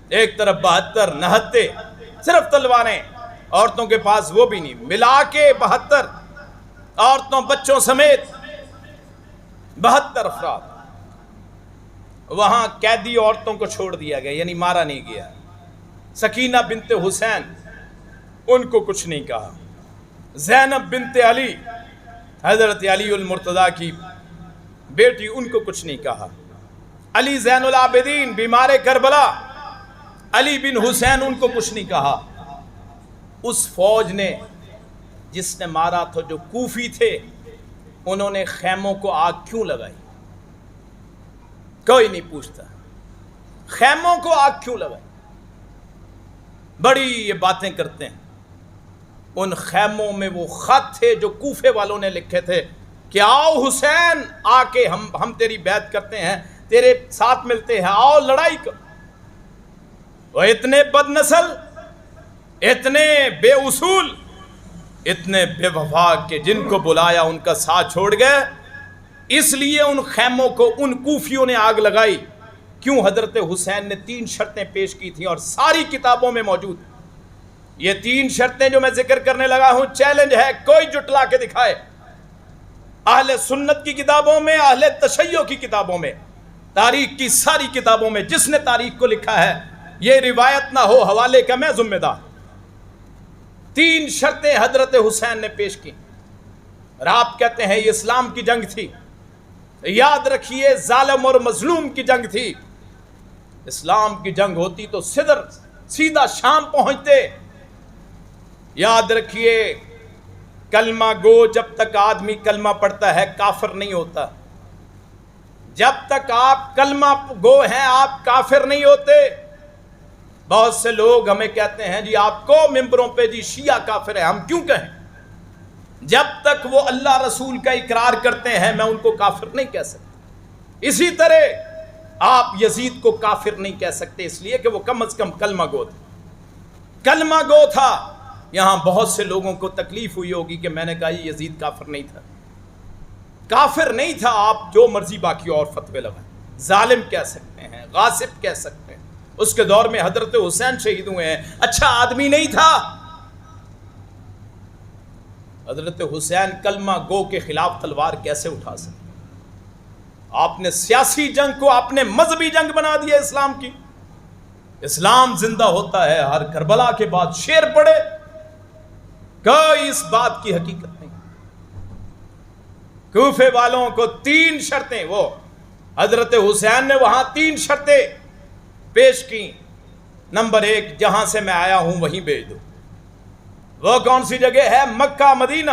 ایک طرف 72 نہتے، صرف تلواریں، عورتوں کے پاس وہ بھی نہیں، ملا کے 72 عورتوں بچوں سمیت 72 افراد، وہاں قیدی عورتوں کو چھوڑ دیا گیا، یعنی مارا نہیں گیا۔ سکینہ بنت حسین، ان کو کچھ نہیں کہا۔ زینب بنت علی، حضرت علی المرتضیٰ کی بیٹی، ان کو کچھ نہیں کہا۔ علی زین العابدین بیمار کربلا، علی بن حسین، ان کو کچھ نہیں کہا۔ اس فوج نے جس نے مارا تھا، جو کوفی تھے، انہوں نے خیموں کو آگ کیوں لگائی؟ کوئی نہیں پوچھتا، خیموں کو آگ کیوں لگائی؟ بڑی یہ باتیں کرتے ہیں۔ ان خیموں میں وہ خط تھے جو کوفے والوں نے لکھے تھے کہ آؤ حسین، آ کے ہم تیری بیعت کرتے ہیں، تیرے ساتھ ملتے ہیں، آؤ لڑائی کر۔ وہ اتنے بد نسل، اتنے بے اصول، اتنے بے وفا کہ جن کو بلایا ان کا ساتھ چھوڑ گئے۔ اس لیے ان خیموں کو ان کوفیوں نے آگ لگائی۔ کیوں؟ حضرت حسین نے 3 شرطیں پیش کی تھیں اور ساری کتابوں میں موجود۔ یہ 3 شرطیں جو میں ذکر کرنے لگا ہوں، چیلنج ہے، کوئی جٹلا کے دکھائے۔ اہل سنت کی کتابوں میں، اہل تشیع کی کتابوں میں، تاریخ کی ساری کتابوں میں، جس نے تاریخ کو لکھا ہے، یہ روایت نہ ہو حوالے کا میں ذمہ دار۔ 3 شرطیں حضرت حسین نے پیش کی اور آپ کہتے ہیں یہ اسلام کی جنگ تھی۔ یاد رکھیے، ظالم اور مظلوم کی جنگ تھی۔ اسلام کی جنگ ہوتی تو سیدھا شام پہنچتے۔ یاد رکھیے، کلمہ گو جب تک آدمی کلمہ پڑھتا ہے کافر نہیں ہوتا۔ جب تک آپ کلمہ گو ہیں آپ کافر نہیں ہوتے۔ بہت سے لوگ ہمیں کہتے ہیں جی آپ کو ممبروں پہ جی شیعہ کافر ہے، ہم کیوں کہیں؟ جب تک وہ اللہ رسول کا اقرار کرتے ہیں میں ان کو کافر نہیں کہہ سکتا۔ اسی طرح آپ یزید کو کافر نہیں کہہ سکتے، اس لیے کہ وہ کم از کم کلمہ گو تھا۔ کلمہ گو تھا۔ یہاں بہت سے لوگوں کو تکلیف ہوئی ہوگی کہ میں نے کہا یہ یزید کافر نہیں تھا۔ کافر نہیں تھا، آپ جو مرضی باقی اور فتوے لگائیں، ظالم کہہ سکتے ہیں، غاصب کہہ سکتے ہیں۔ اس کے دور میں حضرت حسین شہید ہوئے ہیں، اچھا آدمی نہیں تھا۔ حضرت حسین کلمہ گو کے خلاف تلوار کیسے اٹھا سکتے؟ آپ نے سیاسی جنگ کو آپ نے مذہبی جنگ بنا دیا اسلام کی۔ اسلام زندہ ہوتا ہے ہر کربلا کے بعد شیر پڑے، کوئی اس بات کی حقیقت نہیں۔ کوفے والوں کو 3 شرطیں، وہ حضرت حسین نے وہاں 3 شرطیں پیش کی۔ نمبر 1، جہاں سے میں آیا ہوں وہیں بھیج دو۔ وہ کون سی جگہ ہے؟ مکہ مدینہ،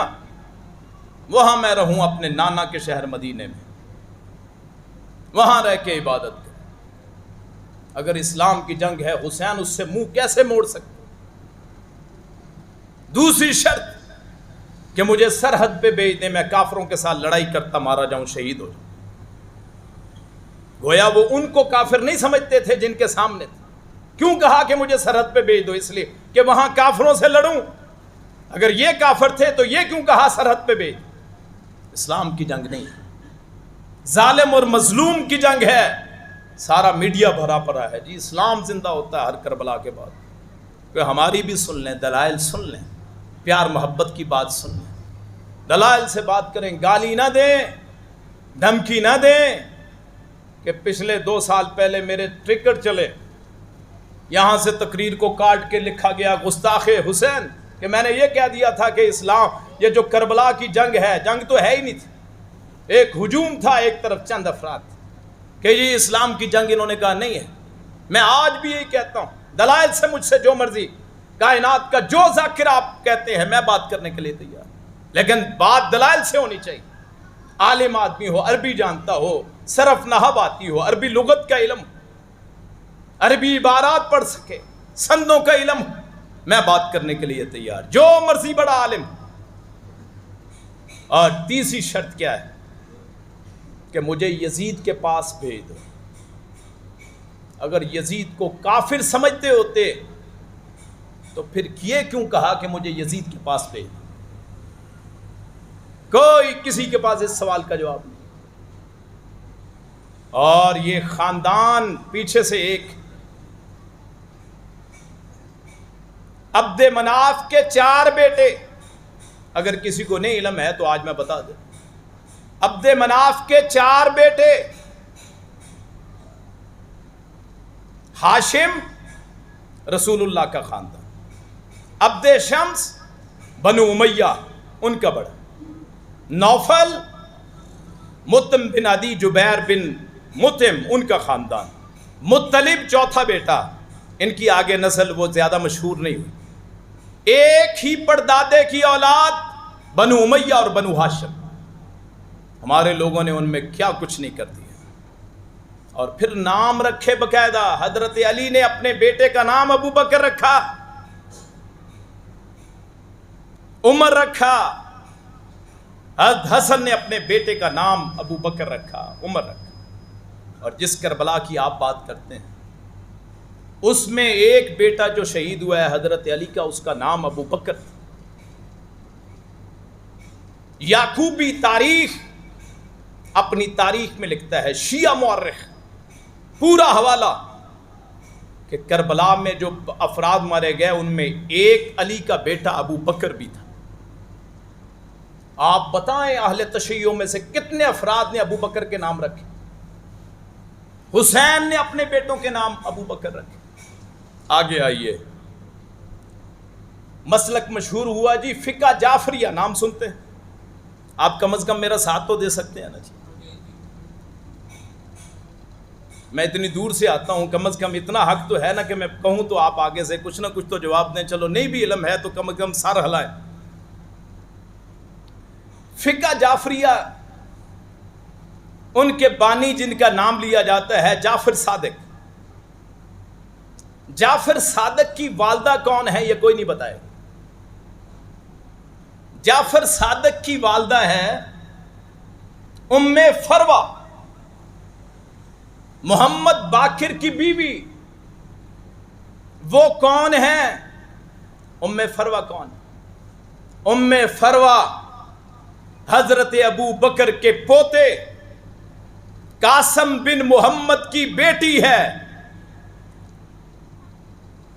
وہاں میں رہوں اپنے نانا کے شہر مدینے میں، وہاں رہ کے عبادت کروں۔ اگر اسلام کی جنگ ہے، حسین اس سے منہ کیسے موڑ سکتے؟ دوسری شرط کہ مجھے سرحد پہ بھیج دیں، میں کافروں کے ساتھ لڑائی کرتا مارا جاؤں، شہید ہو جاؤں۔ گویا وہ ان کو کافر نہیں سمجھتے تھے جن کے سامنے تھے۔ کیوں کہا کہ مجھے سرحد پہ بھیج دو؟ اس لیے کہ وہاں کافروں سے لڑوں۔ اگر یہ کافر تھے تو یہ کیوں کہا سرحد پہ بھیج؟ اسلام کی جنگ نہیں ہے، ظالم اور مظلوم کی جنگ ہے۔ سارا میڈیا بھرا پڑا ہے جی اسلام زندہ ہوتا ہے ہر کربلا کے بعد۔ کہ ہماری بھی سن لیں، دلائل سن لیں، پیار محبت کی بات سن لیں، دلائل سے بات کریں، گالی نہ دیں، دھمکی نہ دیں کہ پچھلے 2 سال پہلے میرے ٹرکٹ چلے، یہاں سے تقریر کو کاٹ کے لکھا گیا گستاخ حسین، کہ میں نے یہ کہہ دیا تھا کہ اسلام، یہ جو کربلا کی جنگ ہے، جنگ تو ہے ہی نہیں تھی، ایک ہجوم تھا ایک طرف چند افراد، کہ یہ اسلام کی جنگ، انہوں نے کہا نہیں ہے۔ میں آج بھی یہی کہتا ہوں، دلائل سے مجھ سے جو مرضی کائنات کا جو ذاکر آپ کہتے ہیں میں بات کرنے کے لیے تیار، لیکن بات دلائل سے ہونی چاہیے۔ عالم آدمی ہو، عربی جانتا ہو، صرف نحو آتی ہو، عربی لغت کا علم، عربی عبارات پڑھ سکے، سندوں کا علم، میں بات کرنے کے لیے تیار، جو مرضی بڑا عالم۔ اور تیسری شرط کیا ہے؟ کہ مجھے یزید کے پاس بھیج دو۔ اگر یزید کو کافر سمجھتے ہوتے تو پھر یہ کیوں کہا کہ مجھے یزید کے پاس بھیج دو؟ کوئی کسی کے پاس اس سوال کا جواب نہیں۔ اور یہ خاندان پیچھے سے ایک عبد مناف کے 4 بیٹے، اگر کسی کو نہیں علم ہے تو آج میں بتا دوں، عبد مناف کے 4 بیٹے، ہاشم رسول اللہ کا خاندان، عبد شمس بنو امیہ ان کا بڑا، نوفل متم بن عدی جبیر بن متم ان کا خاندان، مطلب چوتھا بیٹا، ان کی آگے نسل وہ زیادہ مشہور نہیں ہوئی، ایک ہی پردادے کی اولاد بنو امیہ اور بنو ہاشم۔ ہمارے لوگوں نے ان میں کیا کچھ نہیں کر دیا، اور پھر نام رکھے باقاعدہ۔ حضرت علی نے اپنے بیٹے کا نام ابو بکر رکھا، عمر رکھا، حسن نے اپنے بیٹے کا نام ابو بکر رکھا، عمر رکھا۔ اور جس کربلا کی آپ بات کرتے ہیں اس میں ایک بیٹا جو شہید ہوا ہے حضرت علی کا، اس کا نام ابو بکر تھا۔ یعقوبی تاریخ اپنی تاریخ میں لکھتا ہے، شیعہ مورخ پورا حوالہ، کہ کربلا میں جو افراد مارے گئے ان میں ایک علی کا بیٹا ابو بکر بھی تھا۔ آپ بتائیں اہل تشیع میں سے کتنے افراد نے ابو بکر کے نام رکھے؟ حسین نے اپنے بیٹوں کے نام ابو بکر رکھے۔ آگے آئیے، مسلک مشہور ہوا جی فقہ جعفریہ، نام سنتے ہیں آپ؟ کم از کم میرا ساتھ تو دے سکتے ہیں نا جی، میں اتنی دور سے آتا ہوں، کم از کم اتنا حق تو ہے نا کہ میں کہوں تو آپ آگے سے کچھ نہ کچھ تو جواب دیں۔ چلو نہیں بھی علم ہے تو کم از کم سر ہلائیں۔ فقہ جعفریہ، ان کے بانی جن کا نام لیا جاتا ہے جعفر صادق۔ جعفر صادق کی والدہ کون ہے یہ کوئی نہیں بتائے گا۔ جعفر صادق کی والدہ ہے ام فروہ، محمد باقر کی بیوی۔ وہ کون ہے؟ ام فروہ کون؟ ام فروہ حضرت ابو بکر کے پوتے قاسم بن محمد کی بیٹی ہے۔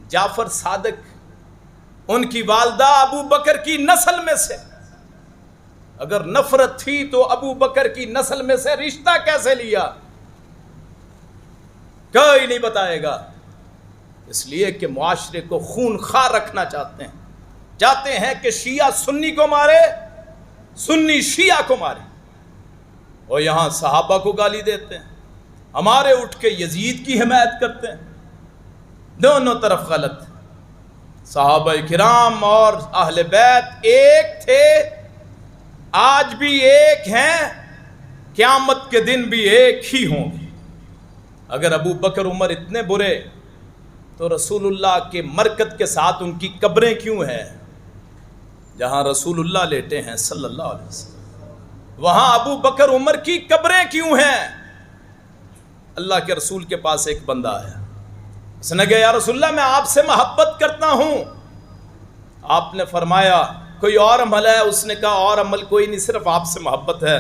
جعفر صادق ان کی والدہ ابو بکر کی نسل میں سے، اگر نفرت تھی تو ابو بکر کی نسل میں سے رشتہ کیسے لیا؟ کوئی نہیں بتائے گا۔ اس لیے کہ معاشرے کو خون خوار رکھنا چاہتے ہیں کہ شیعہ سنی کو مارے، سنی شیعہ کو مارے، اور یہاں صحابہ کو گالی دیتے ہیں، ہمارے اٹھ کے یزید کی حمایت کرتے ہیں۔ دونوں طرف غلط۔ صحابہ کرام اور اہل بیت ایک تھے، آج بھی ایک ہیں، قیامت کے دن بھی ایک ہی ہوں گے۔ اگر ابو بکر عمر اتنے برے تو رسول اللہ کے مرکت کے ساتھ ان کی قبریں کیوں ہیں؟ جہاں رسول اللہ لیٹے ہیں صلی اللہ علیہ وسلم، وہاں ابو بکر عمر کی قبریں کیوں ہیں؟ اللہ کے رسول کے پاس ایک بندہ آیا، اس نے کہا یا رسول اللہ میں آپ سے محبت کرتا ہوں۔ آپ نے فرمایا کوئی اور عمل ہے؟ اس نے کہا اور عمل کوئی نہیں، صرف آپ سے محبت ہے۔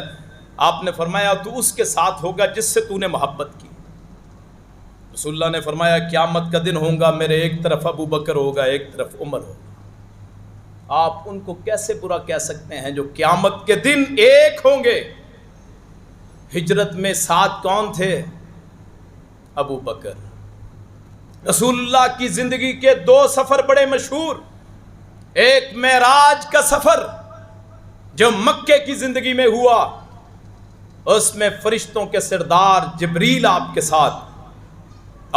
آپ نے فرمایا تو اس کے ساتھ ہوگا جس سے تو نے محبت کی۔ رسول اللہ نے فرمایا قیامت کا دن ہوگا، میرے ایک طرف ابو بکر ہوگا، ایک طرف عمر ہوگا۔ آپ ان کو کیسے برا کہہ سکتے ہیں جو قیامت کے دن ایک ہوں گے؟ ہجرت میں ساتھ کون تھے؟ ابو بکر۔ رسول اللہ کی زندگی کے دو سفر بڑے مشہور، ایک معراج کا سفر جو مکے کی زندگی میں ہوا، اس میں فرشتوں کے سردار جبریل آپ کے ساتھ،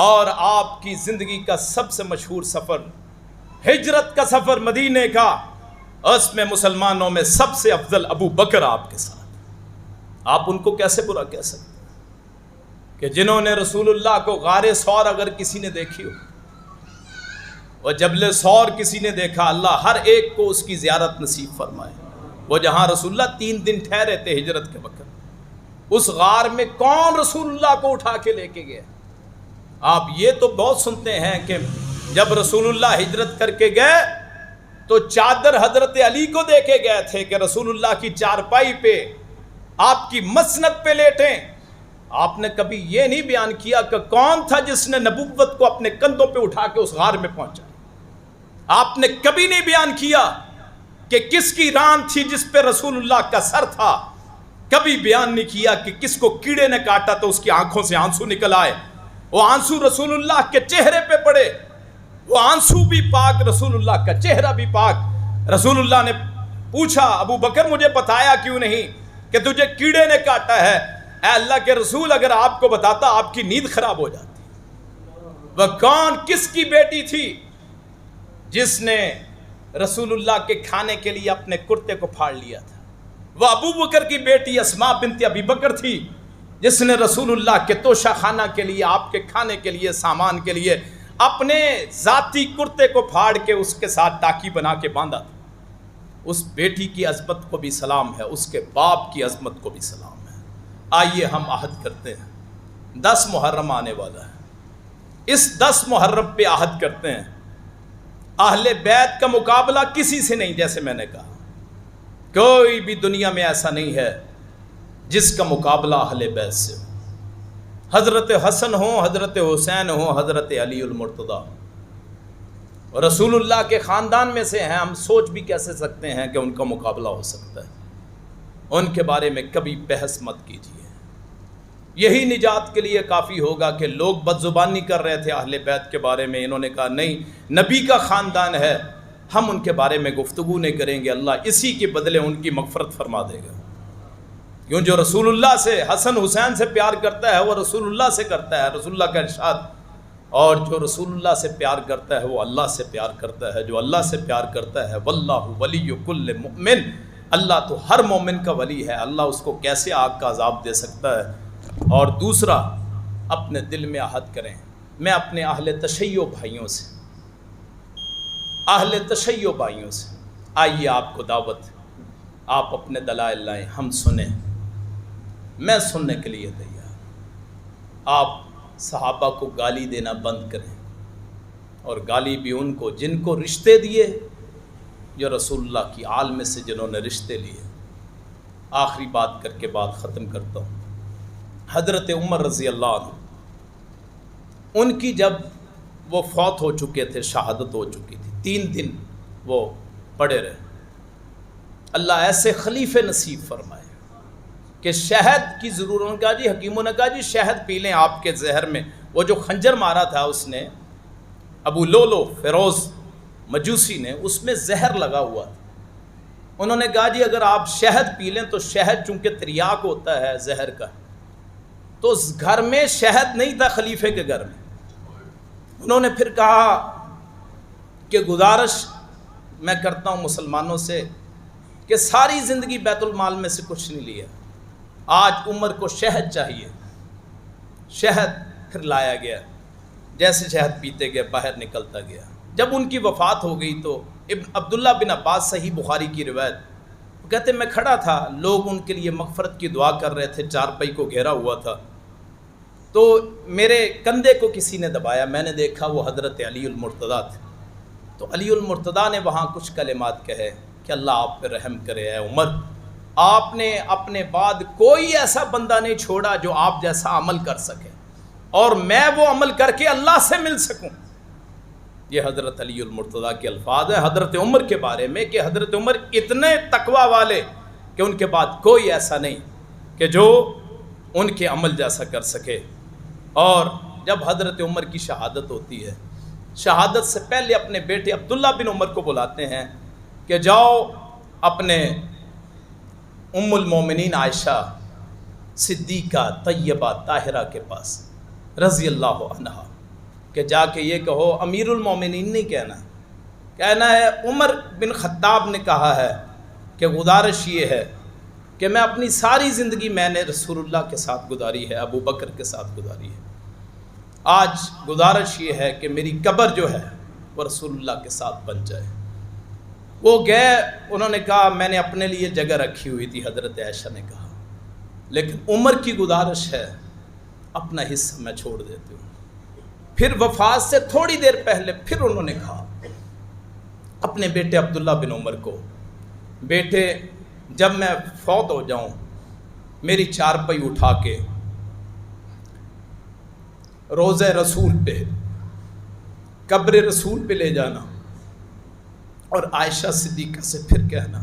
اور آپ کی زندگی کا سب سے مشہور سفر ہجرت کا سفر مدینے کا، اس میں مسلمانوں میں سب سے افضل ابو بکر آپ کے ساتھ۔ آپ ان کو کیسے برا کہہ سکتے ہیں کہ جنہوں نے رسول اللہ کو غار ثور اگر کسی نے دیکھی ہو، وہ جبل ثور کسی نے دیکھا، اللہ ہر ایک کو اس کی زیارت نصیب فرمائے۔ وہ جہاں رسول اللہ 3 دن ٹھہرے تھے ہجرت کے وقت، اس غار میں کون رسول اللہ کو اٹھا کے لے کے گیا؟ آپ یہ تو بہت سنتے ہیں کہ جب رسول اللہ ہجرت کر کے گئے تو چادر حضرت علی کو دے کے گئے تھے کہ رسول اللہ کی چارپائی پہ، آپ کی مسند پہ لیٹیں۔ آپ نے کبھی یہ نہیں بیان کیا کہ کون تھا جس نے نبوت کو اپنے کندھوں پہ اٹھا کے اس غار میں پہنچا۔ آپ نے کبھی نہیں بیان کیا کہ کس کی ران تھی جس پہ رسول اللہ کا سر تھا۔ کبھی بیان نہیں کیا کہ کس کو کیڑے نے کاٹا تو اس کی آنکھوں سے آنسو نکل آئے، وہ آنسو رسول اللہ کے چہرے پہ پڑے، وہ آنسو بھی پاک، رسول اللہ کا چہرہ بھی پاک۔ رسول اللہ نے پوچھا ابو بکر مجھے بتایا کیوں نہیں کہ تجھے کیڑے نے کاٹا ہے؟ اے اللہ کے رسول اگر آپ کو بتاتا آپ کی نیند خراب ہو جاتی۔ وہ کون کس کی بیٹی تھی جس نے رسول اللہ کے کھانے کے لیے اپنے کرتے کو پھاڑ لیا تھا؟ وہ ابو بکر کی بیٹی اسماء بنت ابی بکر تھی جس نے رسول اللہ کے توشہ خانہ کے لیے، آپ کے کھانے کے لیے، سامان کے لیے اپنے ذاتی کرتے کو پھاڑ کے اس کے ساتھ ٹاکی بنا کے باندھا تھا۔ اس بیٹی کی عظمت کو بھی سلام ہے، اس کے باپ کی عظمت کو بھی سلام ہے۔ آئیے ہم عہد کرتے ہیں، 10 محرم آنے والا ہے، اس 10 محرم پہ عہد کرتے ہیں اہل بیت کا مقابلہ کسی سے نہیں۔ جیسے میں نے کہا کوئی بھی دنیا میں ایسا نہیں ہے جس کا مقابلہ اہل بیت سے ہو۔ حضرت حسن ہو، حضرت حسین ہو، حضرت علی المرتضیٰ اور رسول اللہ کے خاندان میں سے ہیں، ہم سوچ بھی کیسے سکتے ہیں کہ ان کا مقابلہ ہو سکتا ہے؟ ان کے بارے میں کبھی بحث مت کیجیے۔ یہی نجات کے لیے کافی ہوگا کہ لوگ بد زبانی کر رہے تھے اہل بیت کے بارے میں، انہوں نے کہا نہیں نبی کا خاندان ہے، ہم ان کے بارے میں گفتگو نہیں کریں گے، اللہ اسی کے بدلے ان کی مغفرت فرما دے گا۔ کیوں جو رسول اللہ سے، حسن حسین سے پیار کرتا ہے وہ رسول اللہ سے کرتا ہے، رسول اللہ کا ارشاد، اور جو رسول اللہ سے پیار کرتا ہے وہ اللہ سے پیار کرتا ہے، جو اللہ سے پیار کرتا ہے واللہ ولی کل مؤمن، اللہ تو ہر مومن کا ولی ہے، اللہ اس کو کیسے آگ کا عذاب دے سکتا ہے؟ اور دوسرا اپنے دل میں عہد کریں، میں اپنے اہل تشیع بھائیوں سے، اہل تشیع بھائیوں سے، آئیے آپ کو دعوت، آپ اپنے دلائل لائیں، ہم سنیں، میں سننے کے لیے تیار۔ آپ صحابہ کو گالی دینا بند کریں، اور گالی بھی ان کو جن کو رشتے دیے، جو رسول اللہ کی آل میں سے جنہوں نے رشتے لیے۔ آخری بات کر کے بات ختم کرتا ہوں۔ حضرت عمر رضی اللہ عنہ، ان کی جب وہ فوت ہو چکے تھے، شہادت ہو چکی تھی، 3 دن وہ پڑے رہے، اللہ ایسے خلیفے نصیب فرمائے کہ شہد کی ضرورت، نے کہا جی حکیموں نے کہا جی شہد پی لیں آپ کے زہر میں، وہ جو خنجر مارا تھا اس نے ابو لولو فیروز مجوسی نے، اس میں زہر لگا ہوا تھا، انہوں نے کہا جی اگر آپ شہد پی لیں تو شہد چونکہ تریاک ہوتا ہے زہر کا، تو اس گھر میں شہد نہیں تھا خلیفے کے گھر میں۔ انہوں نے پھر کہا کہ گزارش میں کرتا ہوں مسلمانوں سے کہ ساری زندگی بیت المال میں سے کچھ نہیں لیا، آج عمر کو شہد چاہیے۔ شہد پھر لایا گیا، جیسے شہد پیتے گئے باہر نکلتا گیا۔ جب ان کی وفات ہو گئی تو عبداللہ بن عباس صحیح بخاری کی روایت، وہ کہتے میں کھڑا تھا، لوگ ان کے لیے مغفرت کی دعا کر رہے تھے، چارپائی کو گھیرا ہوا تھا، تو میرے کندھے کو کسی نے دبایا، میں نے دیکھا وہ حضرت علی المرتضیٰ تھے، تو علی المرتضیٰ نے وہاں کچھ کلمات کہے کہ اللہ آپ پہ رحم کرے، اے عمر آپ نے اپنے بعد کوئی ایسا بندہ نہیں چھوڑا جو آپ جیسا عمل کر سکے اور میں وہ عمل کر کے اللہ سے مل سکوں۔ یہ حضرت علی المرتضیٰ کے الفاظ ہیں حضرت عمر کے بارے میں کہ حضرت عمر اتنے تقوی والے کہ ان کے بعد کوئی ایسا نہیں کہ جو ان کے عمل جیسا کر سکے۔ اور جب حضرت عمر کی شہادت ہوتی ہے، شہادت سے پہلے اپنے بیٹے عبداللہ بن عمر کو بلاتے ہیں کہ جاؤ اپنے ام المومنین عائشہ صدیقہ طیبہ طاہرہ کے پاس رضی اللہ عنہا، کہ جا کے یہ کہو، امیر المومنین نہیں کہنا ہے عمر بن خطاب نے کہا ہے کہ گزارش یہ ہے کہ میں اپنی ساری زندگی میں نے رسول اللہ کے ساتھ گزاری ہے، ابو بکر کے ساتھ گزاری ہے، آج گزارش یہ ہے کہ میری قبر جو ہے وہ رسول اللہ کے ساتھ بن جائے۔ وہ گئے، انہوں نے کہا میں نے اپنے لیے جگہ رکھی ہوئی تھی، حضرت عائشہ نے کہا لیکن عمر کی گزارش ہے اپنا حصہ میں چھوڑ دیتی ہوں۔ پھر وفات سے تھوڑی دیر پہلے پھر انہوں نے کہا اپنے بیٹے عبداللہ بن عمر کو، بیٹے جب میں فوت ہو جاؤں میری چارپائی اٹھا کے روضہ رسول پہ، قبر رسول پہ لے جانا اور عائشہ صدیقہ سے پھر کہنا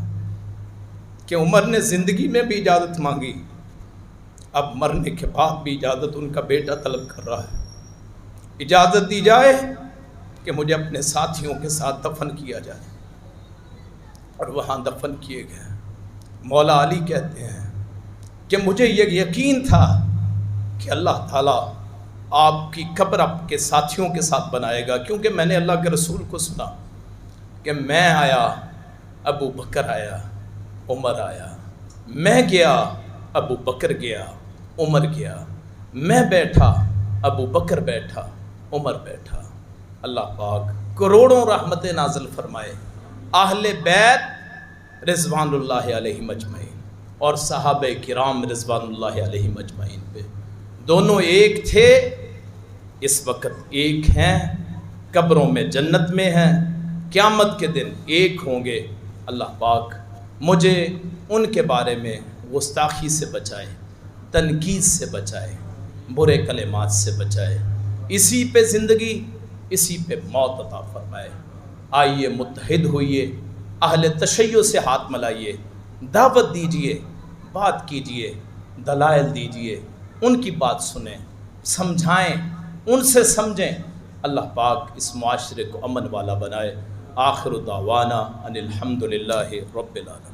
کہ عمر نے زندگی میں بھی اجازت مانگی، اب مرنے کے بعد بھی اجازت ان کا بیٹا طلب کر رہا ہے، اجازت دی جائے کہ مجھے اپنے ساتھیوں کے ساتھ دفن کیا جائے۔ اور وہاں دفن کیے گئے۔ مولا علی کہتے ہیں کہ مجھے یہ یقین تھا کہ اللہ تعالیٰ آپ کی قبر آپ کے ساتھیوں کے ساتھ بنائے گا، کیونکہ میں نے اللہ کے رسول کو سنا کہ میں آیا، ابو بکر آیا، عمر آیا، میں گیا، ابو بکر گیا، عمر گیا، میں بیٹھا، ابو بکر بیٹھا، عمر بیٹھا۔ اللہ پاک کروڑوں رحمتیں نازل فرمائے اہل بیت رضوان اللہ علیہ مجمعین اور صحابہ کرام رضوان اللہ علیہ مجمعین پہ، دونوں ایک تھے، اس وقت ایک ہیں، قبروں میں جنت میں ہیں، قیامت کے دن ایک ہوں گے۔ اللہ پاک مجھے ان کے بارے میں گستاخی سے بچائے، تنقید سے بچائے، برے کلمات سے بچائے، اسی پہ زندگی اسی پہ موت عطا فرمائے۔ آئیے متحد ہوئیے، اہل تشیع سے ہاتھ ملائیے، دعوت دیجئے، بات کیجئے، دلائل دیجئے، ان کی بات سنیں، سمجھائیں، ان سے سمجھیں۔ اللہ پاک اس معاشرے کو امن والا بنائے۔ آخر دعوانا ان الحمدللہ رب العالمین۔